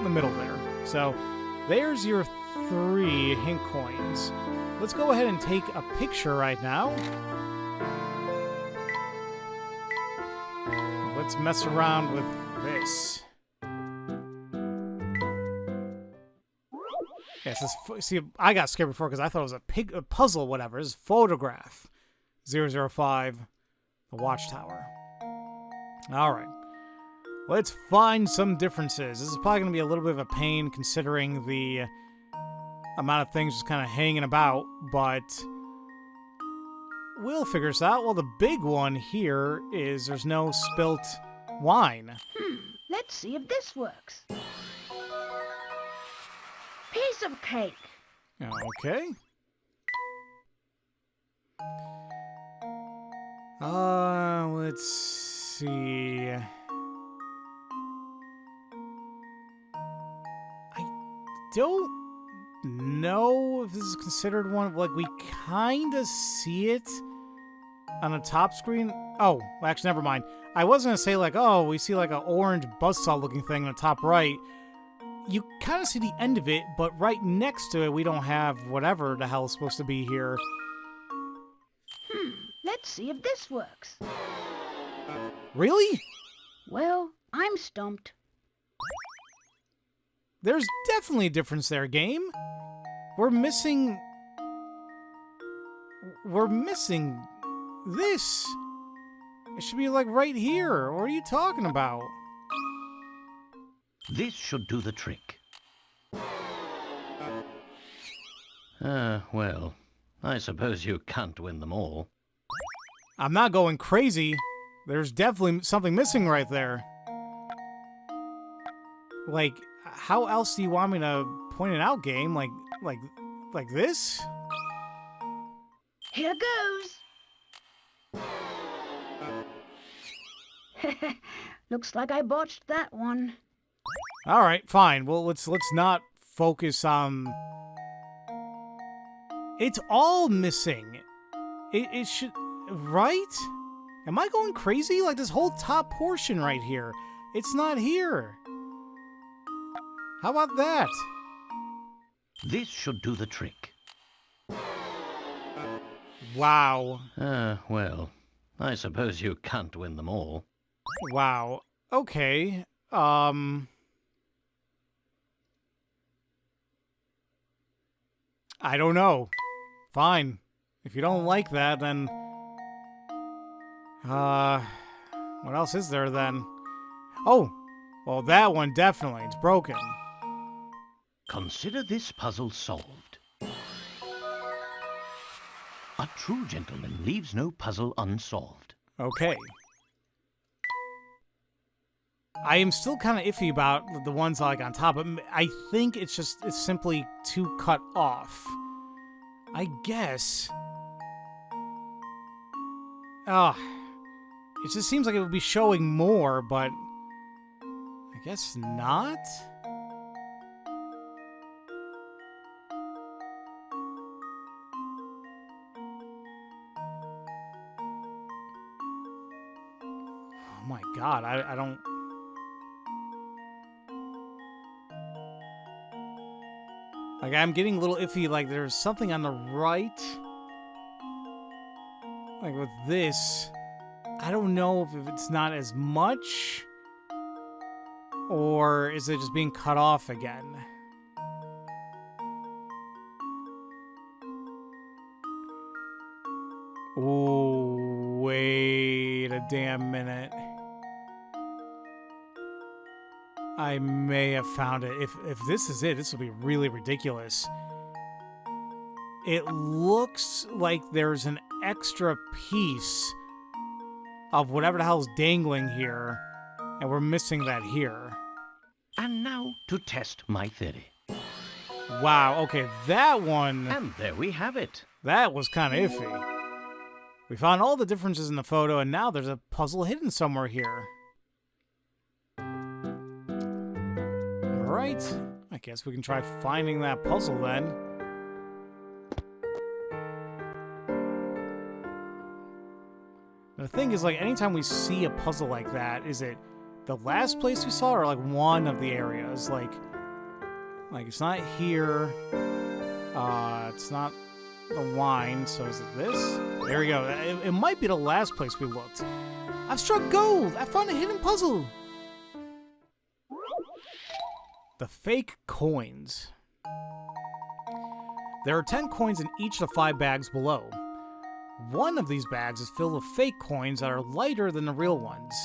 the middle there. So there's your 3 hint coins. Let's go ahead and take a picture right now. Let's mess around with this. Yes, see, I got scared before because I thought it was a puzzle, whatever. This is photograph 005, the watchtower. All right. Let's find some differences. This is probably going to be a little bit of a pain considering the amount of things just kind of hanging about, but we'll figure this out. Well, the big one here is there's no spilt wine. Let's see if this works. Piece of cake. Okay. Let's see. I don't know if this is considered one. Like, we kind of see it on the top screen. Oh, well, actually, never mind. I was going to say, like, oh, we see, like, an orange buzzsaw looking thing on the top right. You kind of see the end of it, but right next to it, we don't have whatever the hell is supposed to be here. Let's see if this works. Really? Well, I'm stumped. There's definitely a difference there, game. We're missing this. It should be like right here. What are you talking about? This should do the trick. Well, I suppose you can't win them all. I'm not going crazy. There's definitely something missing right there. Like, how else do you want me to point it out, game? Like this? Here goes. Looks like I botched that one. All right, fine. Well, let's not focus on. It's all missing. It should, right? Am I going crazy? Like this whole top portion right here, it's not here. How about that? This should do the trick. Wow. Well, I suppose you can't win them all. Wow. Okay. I don't know. Fine. If you don't like that, then... what else is there, then? Oh! Well, that one, definitely. It's broken. Consider this puzzle solved. A true gentleman leaves no puzzle unsolved. Okay. I am still kind of iffy about the ones like on top. I think it's simply too cut off. I guess. It just seems like it would be showing more, but I guess not? Oh my god, I don't... Like, I'm getting a little iffy, like, there's something on the right. Like, with this, I don't know if it's not as much, or is it just being cut off again? Oh, wait a damn minute. I may have found it. If this is it, this will be really ridiculous. It looks like there's an extra piece of whatever the hell's dangling here, and we're missing that here. And now to test my theory. Wow, okay, that one... And there we have it. That was kind of iffy. We found all the differences in the photo, and now there's a puzzle hidden somewhere here. Alright, I guess we can try finding that puzzle then. The thing is, like, anytime we see a puzzle like that, is it the last place we saw it, or like one of the areas? Like it's not here. It's not the wine, so is it this? There we go. It might be the last place we looked. I've struck gold! I found a hidden puzzle! The fake coins. There are 10 coins in each of the 5 bags below. One of these bags is filled with fake coins that are lighter than the real ones.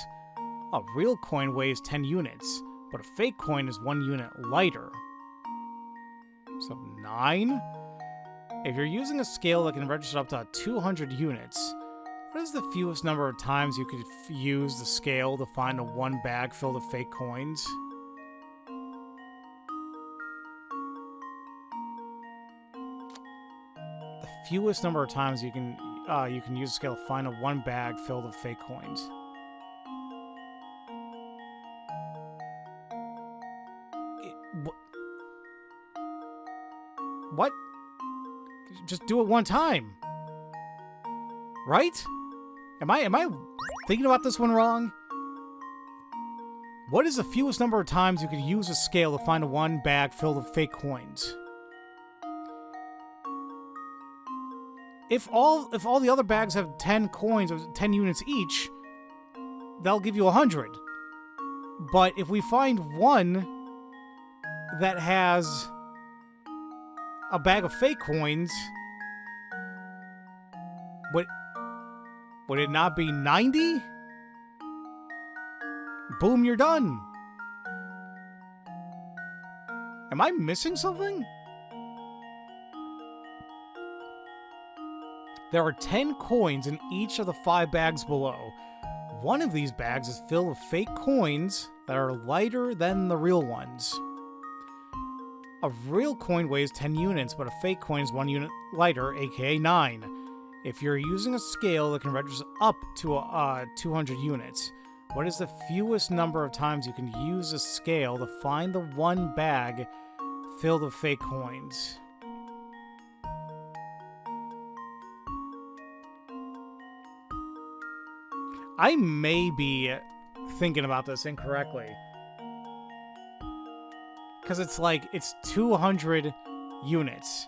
A real coin weighs 10 units, but a fake coin is 1 unit lighter. So 9? If you're using a scale that can register up to 200 units, what is the fewest number of times you could use the scale to find a 1 bag filled with fake coins? The fewest number of times you can use a scale to find a 1 bag filled with fake coins. What? Just do it 1 time. Right? Am I thinking about this one wrong? What is the fewest number of times you could use a scale to find a 1 bag filled with fake coins? If all the other bags have 10 coins or 10 units each, that'll give you 100. But if we find one that has a bag of fake coins, would it not be 90? Boom, you're done. Am I missing something? There are 10 coins in each of the 5 bags below. One of these bags is filled with fake coins that are lighter than the real ones. A real coin weighs 10 units, but a fake coin is 1 unit lighter, aka 9. If you're using a scale that can register up to 200 units, what is the fewest number of times you can use a scale to find the 1 bag filled with fake coins? I may be thinking about this incorrectly. Because it's 200 units.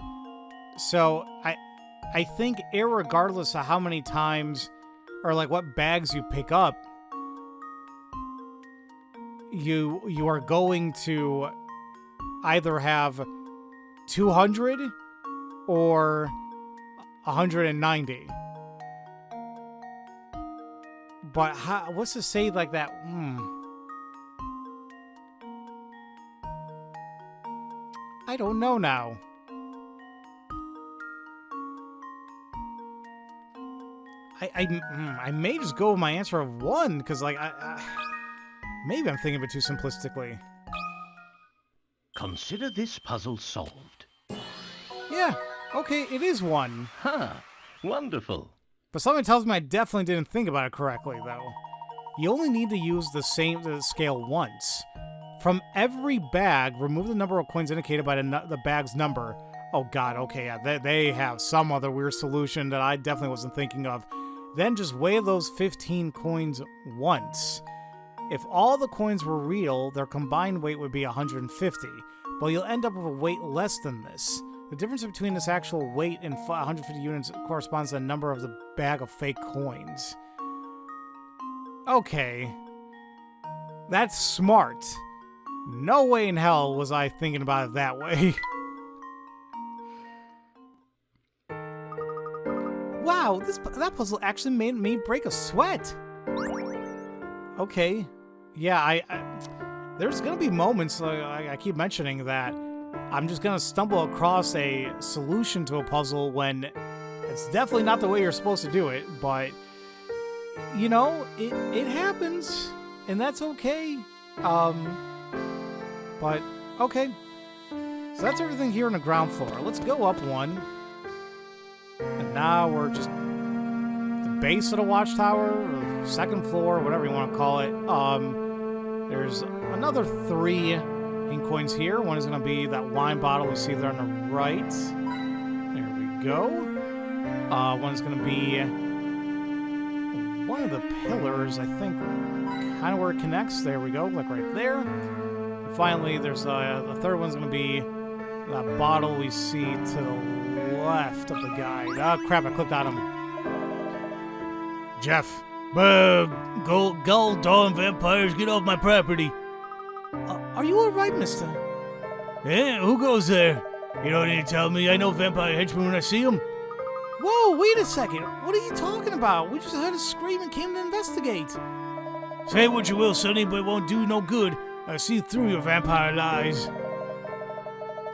So I think irregardless of how many times or like what bags you pick up, you are going to either have 200 or 190. But what's to say like that? I don't know now. I may just go with my answer of 1, because like maybe I'm thinking of it too simplistically. Consider this puzzle solved. Yeah, okay, it is 1. Huh, wonderful. But something tells me I definitely didn't think about it correctly, though. You only need to use the scale once. From every bag, remove the number of coins indicated by the bag's number. Oh god, okay, yeah, they have some other weird solution that I definitely wasn't thinking of. Then just weigh those 15 coins once. If all the coins were real, their combined weight would be 150, but you'll end up with a weight less than this. The difference between this actual weight and 150 units corresponds to the number of the bag of fake coins. Okay. That's smart. No way in hell was I thinking about it that way. Wow, that puzzle actually made me break a sweat. Okay. Yeah, there's gonna be moments, like I keep mentioning, that I'm just gonna stumble across a solution to a puzzle when it's definitely not the way you're supposed to do it, but, you know, it happens, and that's okay. But, okay. So that's everything here on the ground floor. Let's go up one. And now we're just the base of the watchtower, or second floor, whatever you want to call it. There's another 3 ink coins here. One is going to be that wine bottle we see there on the right. There we go. One is going to be one of the pillars, I think, kind of where it connects. There we go, like right there. And finally, there's the third one's going to be that bottle we see to the left of the guide. Oh, crap, I clicked on him. Jeff. Gold dawn vampires, get off my property. Are you alright, mister? Yeah, who goes there? You don't need to tell me. I know vampire henchmen when I see them. Whoa, wait a second. What are you talking about? We just heard a scream and came to investigate. Say what you will, Sonny, but it won't do no good. I see through your vampire lies.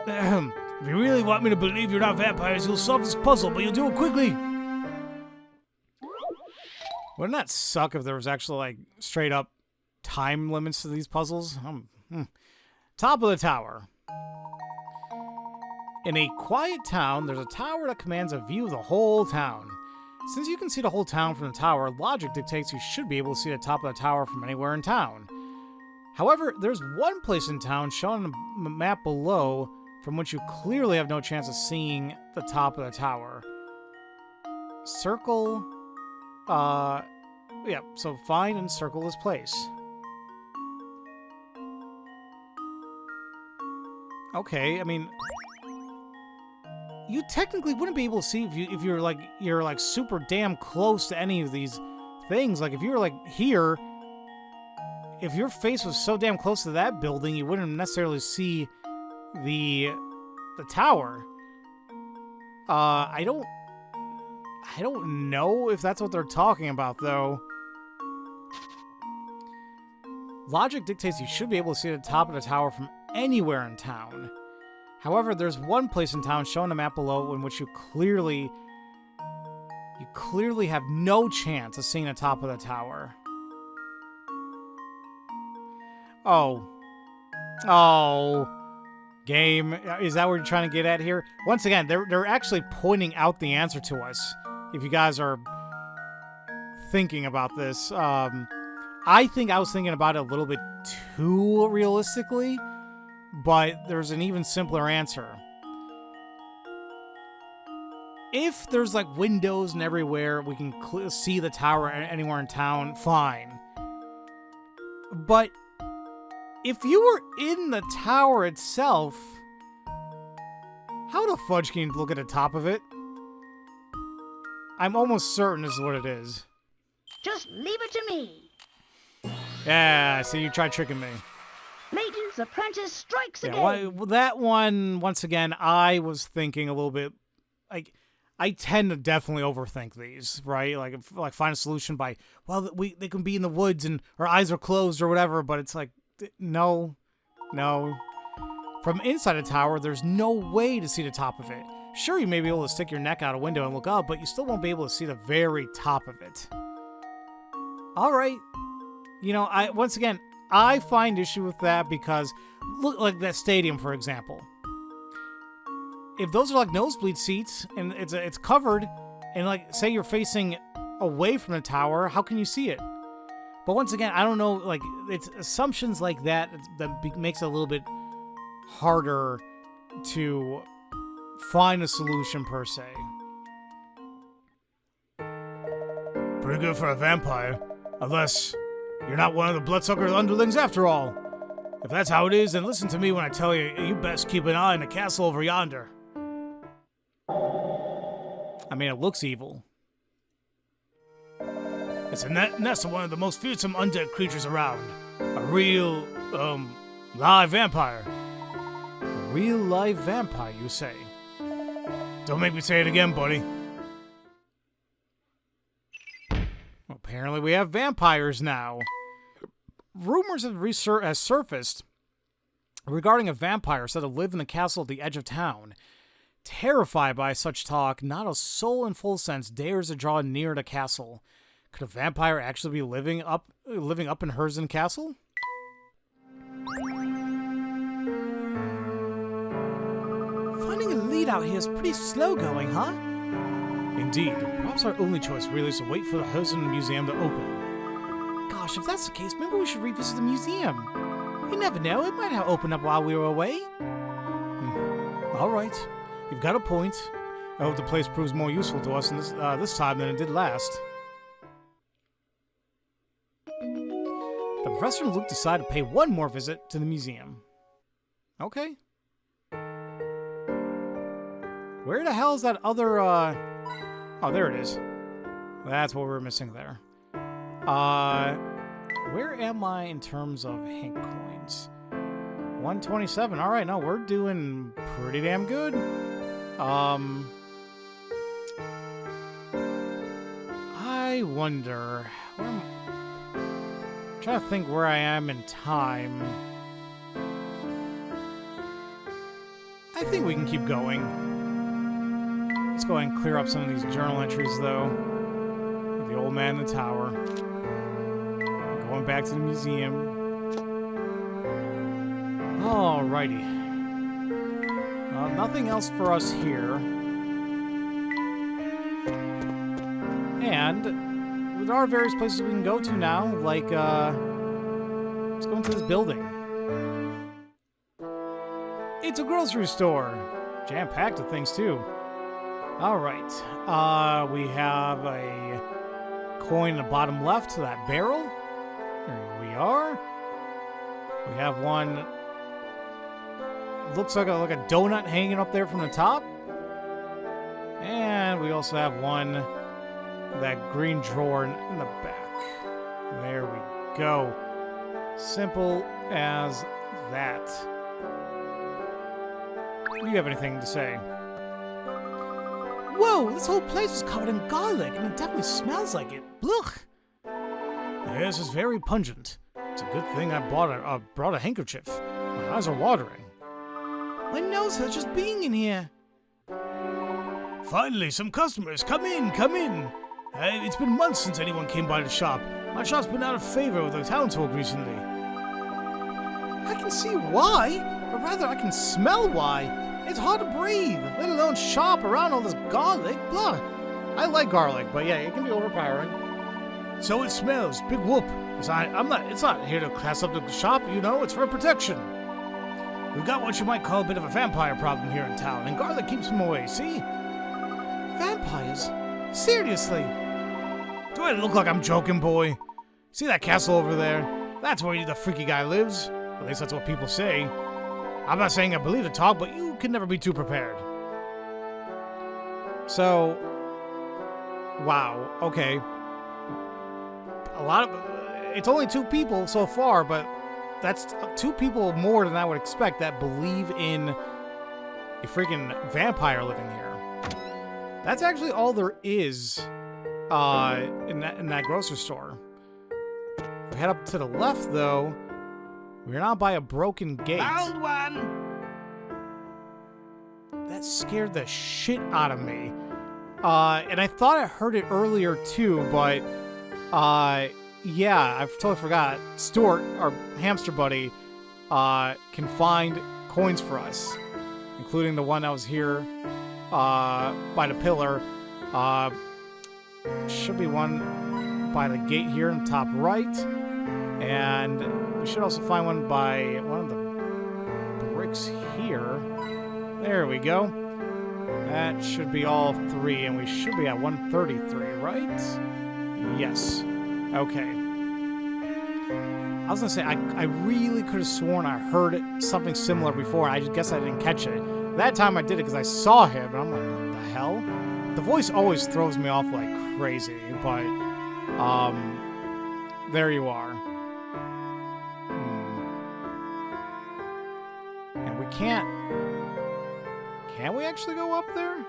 If you really want me to believe you're not vampires, you'll solve this puzzle, but you'll do it quickly. Wouldn't that suck if there was actually, like, straight up time limits to these puzzles? Top of the tower. In a quiet town, there's a tower that commands a view of the whole town. Since you can see the whole town from the tower, logic dictates you should be able to see the top of the tower from anywhere in town. However, there's one place in town shown on the map below from which you clearly have no chance of seeing the top of the tower. Circle... yeah, so find and circle this place. Okay, I mean, you technically wouldn't be able to see if you're like super damn close to any of these things. Like if you were like here, if your face was so damn close to that building, you wouldn't necessarily see the tower. I don't know if that's what they're talking about, though. Logic dictates you should be able to see the top of the tower from anywhere in town. However, there's one place in town shown on the map below in which you clearly have no chance of seeing the top of the tower. Oh. Game, is that what you're trying to get at here? Once again, they're actually pointing out the answer to us. If you guys are thinking about this, I think I was thinking about it a little bit too realistically, but there's an even simpler answer. If there's like windows and everywhere, we can see the tower anywhere in town, fine. But if you were in the tower itself, how the fudge can you look at the top of it? I'm almost certain this is what it is. Just leave it to me. Yeah, so you tried tricking me. Layton's apprentice strikes again. Well, that one, once again, I was thinking a little bit, like, I tend to definitely overthink these, right? Like find a solution by, well, they can be in the woods and our eyes are closed or whatever, but it's like, no. From inside a tower, there's no way to see the top of it. Sure, you may be able to stick your neck out a window and look up, but you still won't be able to see the very top of it. Alright. You know, once again, I find issue with that because, look, like that stadium, for example. If those are like nosebleed seats, and it's covered, and like, say you're facing away from the tower, how can you see it? But once again, I don't know, like, it's assumptions like that makes it a little bit harder to find a solution, per se. Pretty good for a vampire. Unless you're not one of the bloodsucker's underlings after all. If that's how it is, then listen to me when I tell you, you best keep an eye on the castle over yonder. I mean, it looks evil. It's a nest of one of the most fearsome undead creatures around. A real, live vampire. A real live vampire, you say? Don't make me say it again, buddy. Well, apparently we have vampires now. Rumors have surfaced regarding a vampire said to live in the castle at the edge of town. Terrified by such talk, not a soul in full sense dares to draw near the castle. Could a vampire actually be living up in Herzen Castle? Finding a lead out here is pretty slow going, huh? Indeed. Perhaps our only choice really is to wait for the Herzen Museum to open. Gosh, if that's the case, maybe we should revisit the museum. You never know, it might have opened up while we were away. All right. You've got a point. I hope the place proves more useful to us this time than it did last. The Professor and Luke decide to pay one more visit to the museum. Okay. Where the hell is that other, Oh, there it is. That's what we're missing there. Where am I in terms of Hank coins? 127. All right, no, we're doing pretty damn good. I wonder... trying to think where I am in time. I think we can keep going. Let's go ahead and clear up some of these journal entries, though. The old man in the tower. Going back to the museum. Alrighty. Nothing else for us here. And there are various places we can go to now, like, let's go into this building. It's a grocery store. Jam-packed with things, too. Alright. We have a coin in the bottom left to that barrel. Here we are. We have one... looks like a donut hanging up there from the top. And we also have one... that green drawer in the back. There we go. Simple as that. Do you have anything to say? Whoa, this whole place is covered in garlic, and it definitely smells like it. Blech! Yes, it's very pungent. It's a good thing I brought a handkerchief. My eyes are watering. My nose hurts just being in here. Finally, some customers. Come in, come in. It's been months since anyone came by the shop. My shop's been out of favor with the townsfolk recently. I can see why, or rather I can smell why. It's hard to breathe, let alone shop around all this garlic. Blah. I like garlic, but yeah, it can be overpowering. So it smells. Big whoop. It's not here to class up the shop, you know, it's for protection. We've got what you might call a bit of a vampire problem here in town, and garlic keeps them away, see? Vampires? Seriously? Do I look like I'm joking, boy? See that castle over there? That's where the freaky guy lives. At least that's what people say. I'm not saying I believe the talk, but you can never be too prepared. So, wow, okay. It's only 2 people so far, but that's 2 people more than I would expect that believe in a freaking vampire living here. That's actually all there is in that grocery store. If we head up to the left, though, we're now by a broken gate. Found one! That scared the shit out of me. And I thought I heard it earlier, too, but... yeah, I totally forgot. Stuart, our hamster buddy, can find coins for us, including the one that was here by the pillar. Should be one by the gate here in the top right. And we should also find one by one of the bricks here. There we go. That should be all 3, and we should be at 133, right? Yes. Okay. I was gonna say, I really could have sworn I heard something similar before, and I guess I didn't catch it. That time I did it because I saw him, and I'm like, what the hell? The voice always throws me off like crazy, but, there you are. And we can't... Can we actually go up there?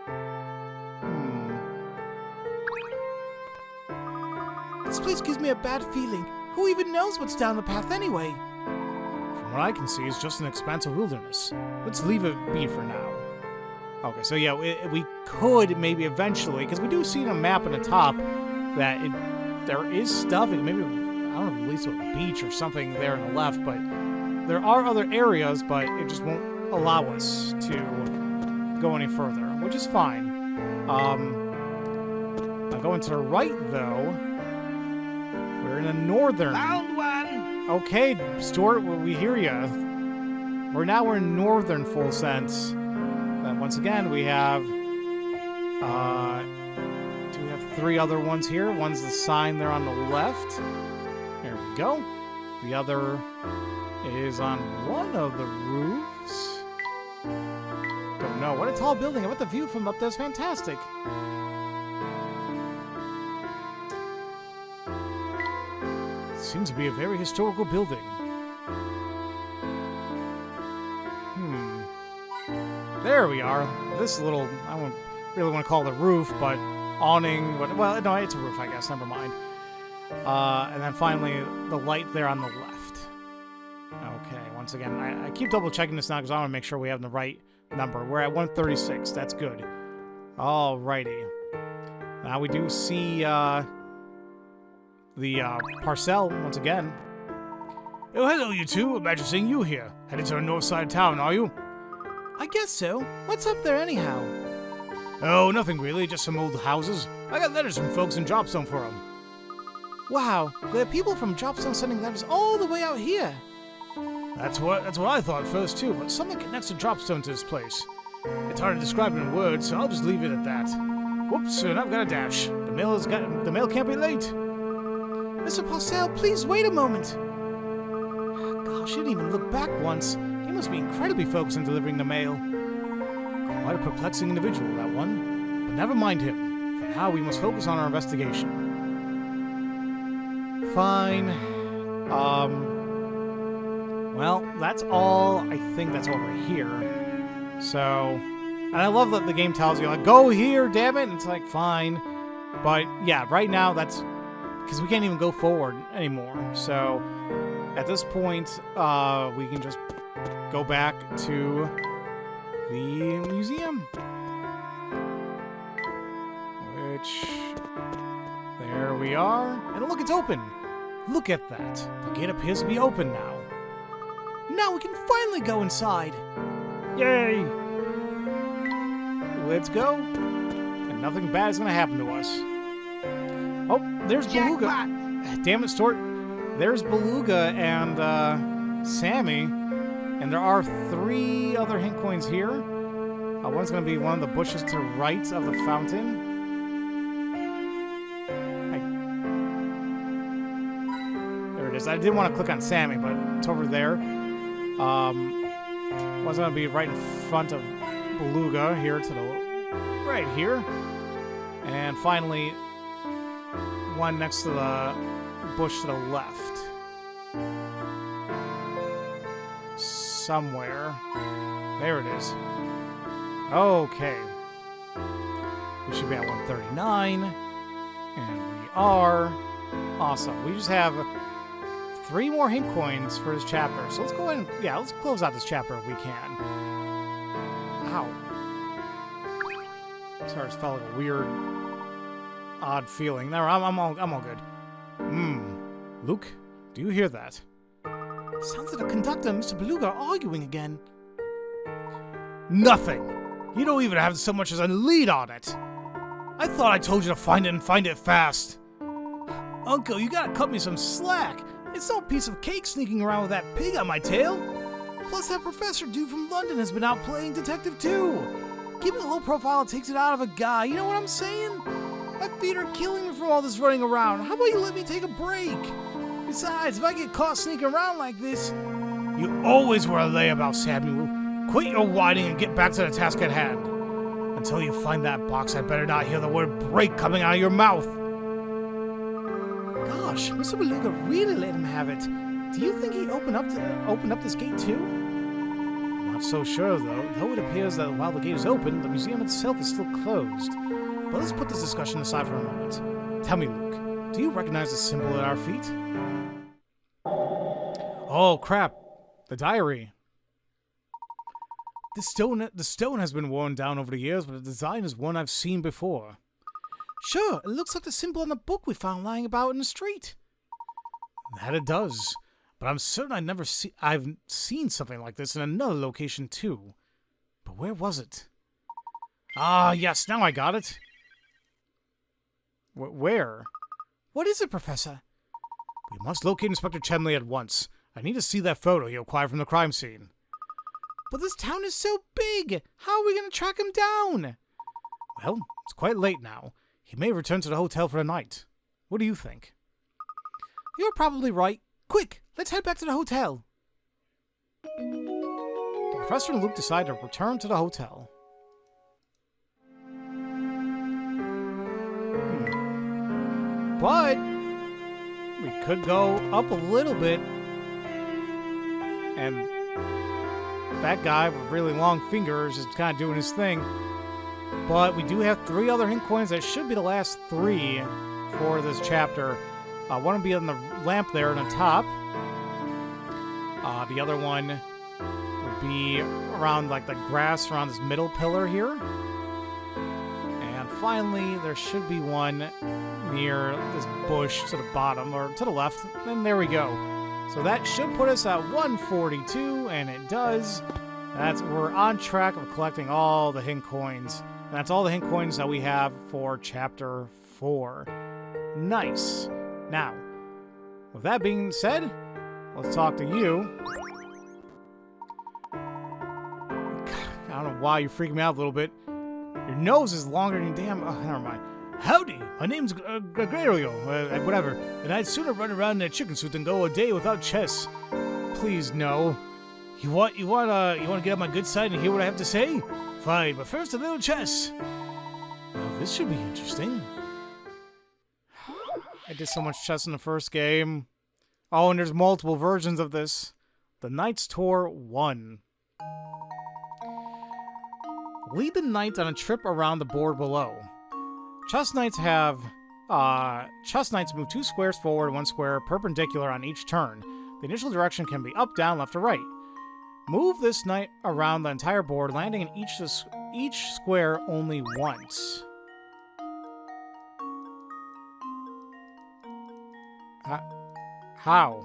This place gives me a bad feeling. Who even knows what's down the path anyway? From what I can see, it's just an expansive wilderness. Let's leave it be for now. Okay, so yeah, we could maybe eventually, because we do see on a map on the top that there is stuff, maybe, I don't know, at least a beach or something there on the left, but there are other areas, but it just won't allow us to go any further, which is fine. Now going to the right, though, we're in a northern... Found one! Okay, Stuart, we hear ya. We're in northern full sense. Then once again, we have... do we have 3 other ones here? One's the sign there on the left. There we go. The other is on one of the roofs. Don't know. What a tall building. I bet the view from up there is fantastic. Seems to be a very historical building. There we are. This little, I don't really want to call it a roof, but awning, well, no, it's a roof, I guess, never mind. And then finally, the light there on the left. Okay, once again, I keep double checking this now because I want to make sure we have the right number. We're at 136, that's good. Alrighty. Now we do see, the parcel once again. Oh, hello, you two. Imagine seeing you here. Headed to the north side of town, are you? I guess so. What's up there anyhow? Oh, nothing really. Just some old houses. I got letters from folks in Dropstone for them. Wow, there are people from Dropstone sending letters all the way out here. That's what I thought first too, but something connects the Dropstone to this place. It's hard to describe in words, so I'll just leave it at that. Whoops, and I've got a dash. The mail can't be late. Mr. Parcell, please wait a moment. Gosh, he didn't even look back once. He must be incredibly focused on delivering the mail. Quite a perplexing individual, that one. But never mind him. For now, we must focus on our investigation. Fine. Well, that's all. I think that's over here. So, and I love that the game tells you, like, go here, damn it. And it's like, fine. But, yeah, right now, that's... because we can't even go forward anymore. So, at this point, we can just go back to the museum. Which... there we are. And look, it's open. Look at that. The gate appears to be open now. Now we can finally go inside. Yay! Let's go. And nothing bad is going to happen to us. Oh, there's Beluga. Damn it, Stuart. There's Beluga and Sammy. And there are 3 other hint coins here. One's going to be one of the bushes to the right of the fountain. There it is. I didn't want to click on Sammy, but it's over there. One's going to be right in front of Beluga here to the right here. And finally, one next to the bush to the left. Somewhere. There it is. Okay. We should be at 139. And we are. Awesome. We just have 3 more hint coins for this chapter. So let's go ahead and, yeah, let's close out this chapter if we can. Ow. Sorry, it felt like a weird, odd feeling. No, I'm all good. Luke, do you hear that? Sounds like the conductor and Mr. Beluga are arguing again. Nothing. You don't even have so much as a lead on it. I thought I told you to find it and find it fast. Uncle, you gotta cut me some slack. It's no piece of cake sneaking around with that pig on my tail. Plus, that professor dude from London has been out playing detective too. Keeping a low profile takes it out of a guy, you know what I'm saying? My feet are killing me from all this running around. How about you let me take a break? Besides, if I get caught sneaking around like this... You always were a layabout, Samuel. Quit your whining and get back to the task at hand. Until you find that box, I better not hear the word break coming out of your mouth. Gosh, Mr. Beluga really let him have it. Do you think he opened up this gate too? I'm not so sure though it appears that while the gate is open, the museum itself is still closed. But let's put this discussion aside for a moment. Tell me, Luke, do you recognize the symbol at our feet? Oh crap, the diary. The stone has been worn down over the years, but the design is one I've seen before. Sure, it looks like the symbol on the book we found lying about in the street. That it does. But I'm certain I've seen something like this in another location too. But where was it? Ah, yes, now I got it. Where? What is it, Professor? We must locate Inspector Chenley at once. I need to see that photo he acquired from the crime scene. But this town is so big! How are we going to track him down? Well, it's quite late now. He may return to the hotel for the night. What do you think? You're probably right. Quick, let's head back to the hotel. The Professor and Luke decide to return to the hotel. But we could go up a little bit, and that guy with really long fingers is kind of doing his thing. But we do have 3 other hint coins that should be the last 3 for this chapter. One will be on the lamp there on the top. The other one would be around like the grass around this middle pillar here. And finally, there should be one near this bush to the bottom, or to the left. And there we go. So that should put us at 142, and it does. We're on track of collecting all the hint coins. And that's all the hint coins that we have for Chapter 4. Nice. Now, with that being said, let's talk to you. I don't know why you're freaking me out a little bit. Your nose is longer than your damn... Oh, never mind. Howdy, my name's Gregorio, whatever, and I'd sooner run around in a chicken suit than go a day without chess. Please, no. You want to get on my good side and hear what I have to say? Fine, but first a little chess. Well, this should be interesting. I did so much chess in the first game. Oh, and there's multiple versions of this. The Knight's Tour 1. Lead the knight on a trip around the board below. Chess knights move 2 squares forward, 1 square perpendicular on each turn. The initial direction can be up, down, left, or right. Move this knight around the entire board, landing in each square only once. How?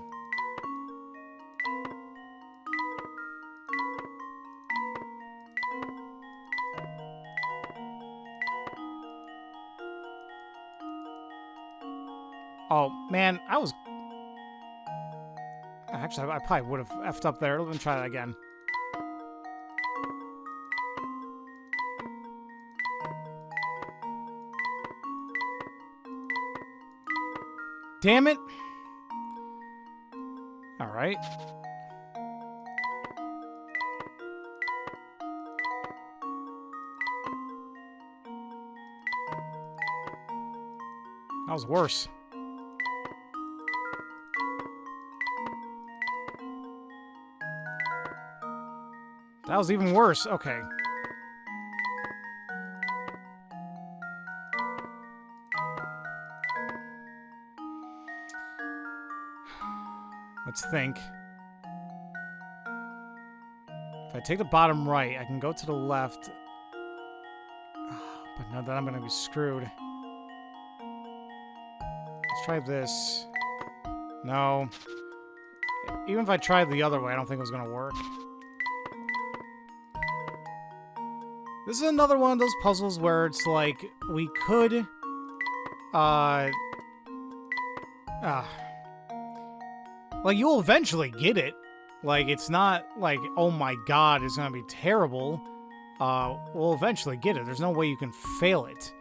Oh, man, Actually, I probably would have effed up there. Let me try that again. Damn it! Alright. That was worse. That was even worse. Okay. Let's think. If I take the bottom right, I can go to the left. But now that I'm going to be screwed. Let's try this. No. Even if I tried the other way, I don't think it was going to work. This is another one of those puzzles where it's like, we could, Like, you'll eventually get it. Like, it's not like, oh my god, it's gonna be terrible. We'll eventually get it. There's no way you can fail it.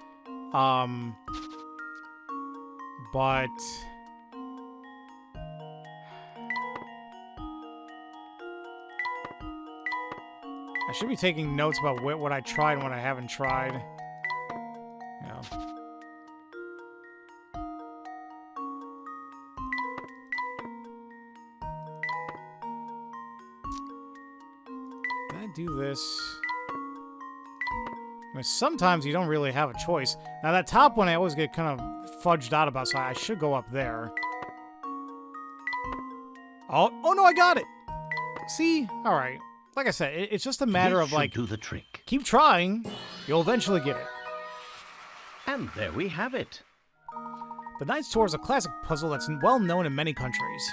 But... I should be taking notes about what I tried and what I haven't tried. Yeah. Can I do this? I mean, sometimes you don't really have a choice. Now, that top one I always get kind of fudged out about, so I should go up there. Oh no, I got it! See? Alright. Like I said, it's just a matter of, like, do the trick. Keep trying. You'll eventually get it. And there we have it. The Knight's Tour is a classic puzzle that's well known in many countries.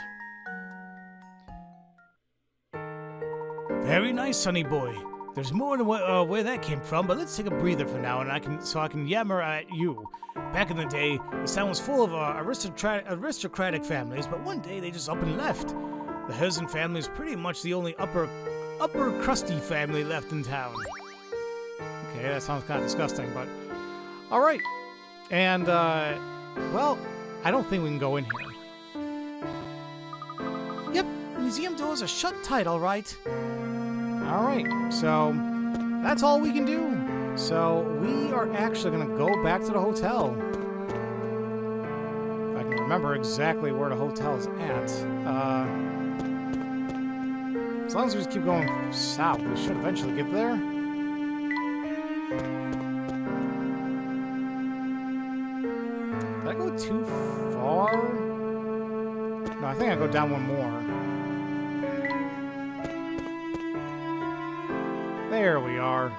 Very nice, sonny boy. There's more to where that came from, but let's take a breather for now, and I can yammer at you. Back in the day, this town was full of aristocratic families, but one day they just up and left. The Herzen family is pretty much the only upper crusty family left in town. Okay, that sounds kind of disgusting, but... Alright. And, well, I don't think we can go in here. Yep, museum doors are shut tight, alright. Alright, so that's all we can do. So we are actually going to go back to the hotel. If I can remember exactly where the hotel is at. As long as we just keep going south, we should eventually get there. Did I go too far? No, I think I go down one more. There we are.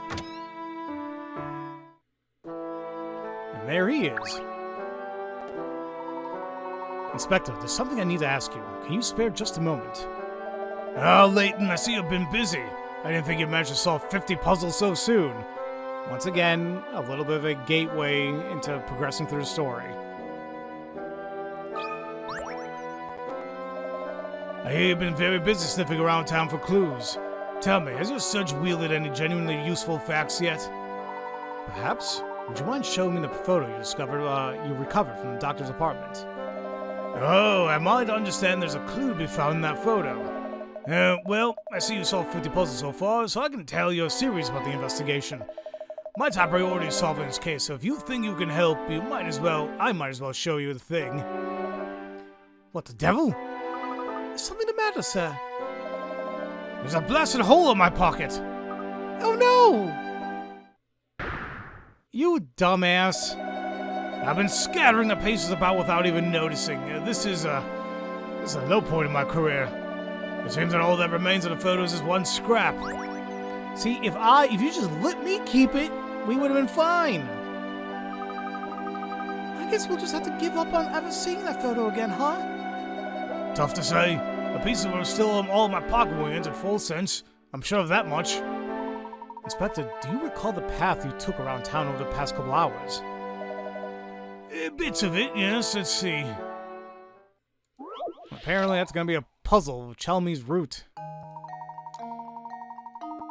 And there he is. Inspector, there's something I need to ask you. Can you spare just a moment? Layton, I see you've been busy. I didn't think you'd manage to solve 50 puzzles so soon. Once again, a little bit of a gateway into progressing through the story. I hear you've been very busy sniffing around town for clues. Tell me, has your search wielded any genuinely useful facts yet? Perhaps? Would you mind showing me the photo you recovered from the doctor's apartment? Oh, am I to understand there's a clue to be found in that photo? Well, I see you solved 50 puzzles so far, so I can tell you're serious about the investigation. My top priority is solving this case, so if you think you can help, I might as well show you the thing. What, the devil? Is something the matter, sir? There's a blasted hole in my pocket! Oh no! You dumbass! I've been scattering the pieces about without even noticing. This is a low point in my career. It seems that all that remains of the photos is one scrap. See, if you just let me keep it, we would have been fine. I guess we'll just have to give up on ever seeing that photo again, huh? Tough to say. The pieces were still all in my pocket when we entered Full Sense. I'm sure of that much. Inspector, do you recall the path you took around town over the past couple hours? Bits of it, yes. Let's see. Apparently that's going to be a puzzle of Chelmy's route.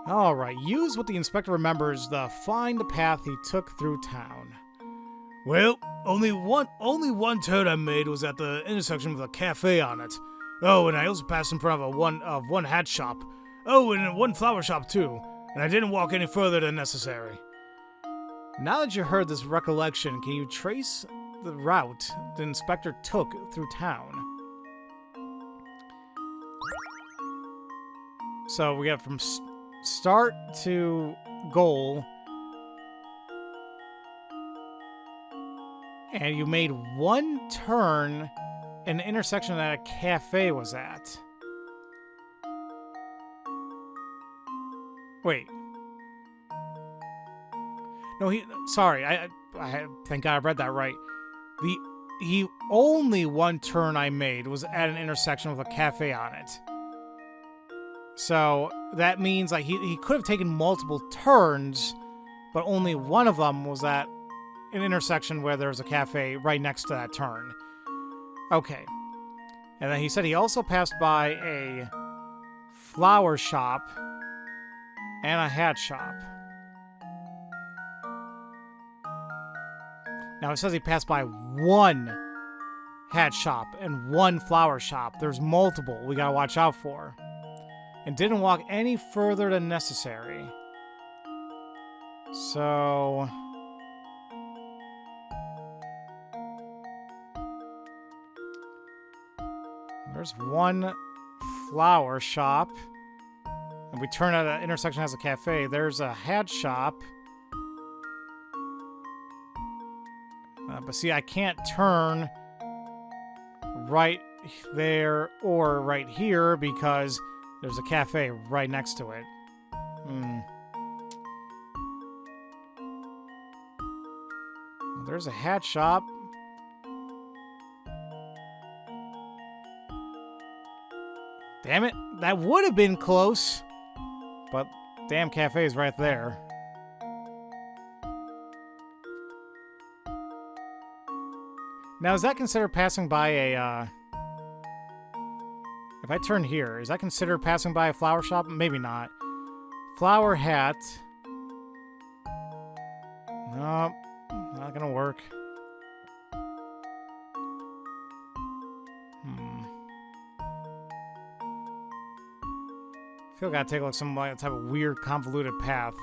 Alright, use what the inspector remembers to find the path he took through town. Well, only one turn I made was at the intersection with a cafe on it. Oh, and I also passed in front of one hat shop. Oh, and one flower shop too. And I didn't walk any further than necessary. Now that you heard this recollection, can you trace the route the inspector took through town? So we got from start to goal. And you made one turn in the intersection that a cafe was at. Wait. No, sorry, I thank God I read that right. He only one turn I made was at an intersection with a cafe on it. So that means like he could have taken multiple turns, but only one of them was at an intersection where there was a cafe right next to that turn. Okay. And then he said he also passed by a flower shop and a hat shop. Now it says he passed by one hat shop and one flower shop. There's multiple we gotta watch out for. And didn't walk any further than necessary. So... there's one flower shop. And we turn at an intersection that has a cafe. There's a hat shop. But see, I can't turn right there or right here because there's a cafe right next to it. Well, there's a hat shop. Damn it, that would have been close. But damn cafe is right there. Now, is that considered passing by a, if I turn here, is that considered passing by a flower shop? Maybe not. Flower hat. Nope, not gonna work. I feel like I gotta take like some like type of weird convoluted path.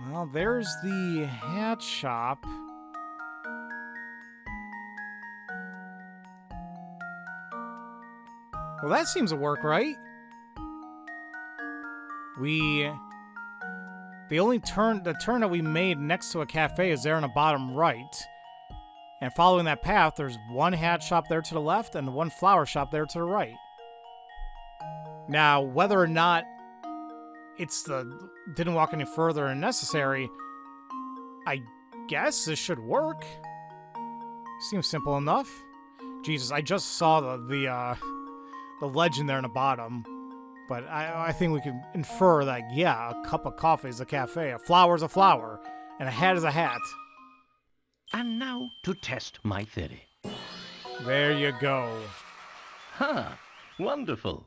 Well, there's the hat shop. Well, that seems to work, right? The turn that we made next to a cafe is there in the bottom right. And following that path, there's one hat shop there to the left and one flower shop there to the right. Now, whether or not it's didn't walk any further than necessary, I guess this should work. Seems simple enough. Jesus, I just saw the legend there in the bottom. But I think we can infer that, yeah, a cup of coffee is a cafe, a flower is a flower, and a hat is a hat. And now to test my theory. There you go. Ha! Wonderful.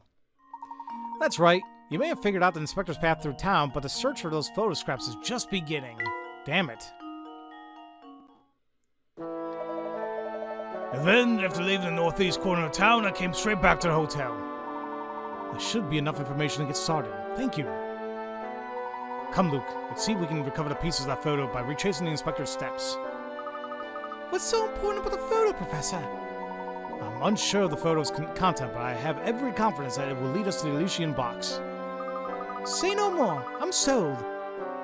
That's right. You may have figured out the inspector's path through town, but the search for those photo scraps is just beginning. Damn it. And then, after leaving the northeast corner of town, I came straight back to the hotel. There should be enough information to get started. Thank you. Come, Luke. Let's see if we can recover the pieces of that photo by retracing the inspector's steps. What's so important about the photo, Professor? I'm unsure of the photo's content, but I have every confidence that it will lead us to the Elysian Box. Say no more. I'm sold.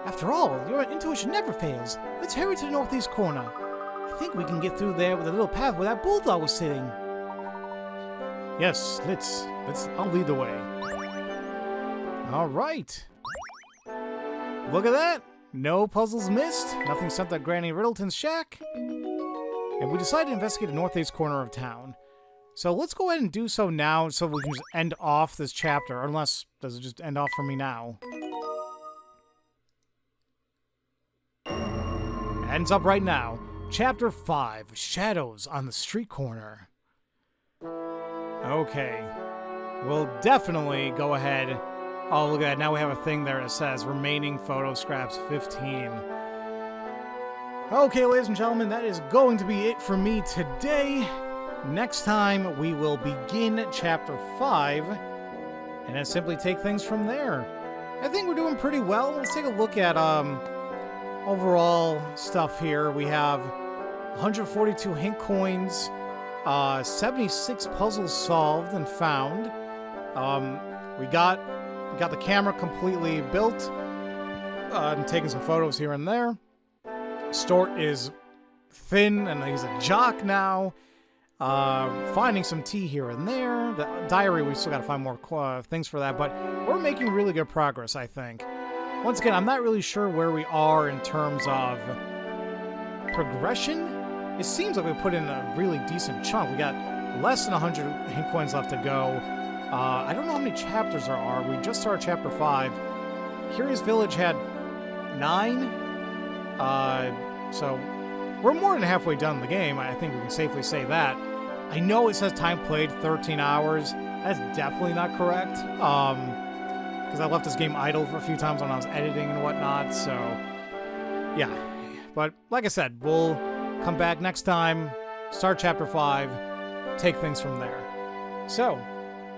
After all, your intuition never fails. Let's hurry to the northeast corner. I think we can get through there with a little path where that bulldog was sitting. Yes, let's. I'll lead the way. All right. Look at that. No puzzles missed. Nothing sent at Granny Riddleton's shack. And we decided to investigate the northeast corner of town. So let's go ahead and do so now so we can just end off this chapter. Unless, does it just end off for me now? Ends up right now. Chapter 5, Shadows on the Street Corner. Okay. We'll definitely go ahead. Oh, look at that. Now we have a thing there that says remaining photo scraps 15. Okay, ladies and gentlemen, that is going to be it for me today. Next time, we will begin Chapter 5, and then simply take things from there. I think we're doing pretty well. Let's take a look at overall stuff here. We have 142 hint coins, 76 puzzles solved and found. We got the camera completely built. I'm taking some photos here and there. Stort is thin, and he's a jock now. Finding some tea here and there. The diary, we still got to find more things for that, but we're making really good progress, I think. Once again, I'm not really sure where we are in terms of progression. It seems like we put in a really decent chunk. We got less than 100 hint coins left to go. I don't know how many chapters there are. We just started Chapter 5. Curious Village had 9. So we're more than halfway done the game. I think we can safely say that. I know it says time played 13 hours. That's definitely not correct. Because I left this game idle for a few times when I was editing and whatnot, so yeah. But like I said, we'll come back next time, start Chapter 5, take things from there. So,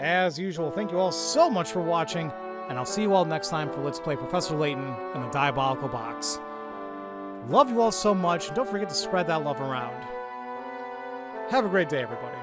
as usual, thank you all so much for watching, and I'll see you all next time for Let's Play Professor Layton and the Diabolical Box. Love you all so much, and don't forget to spread that love around. Have a great day, everybody.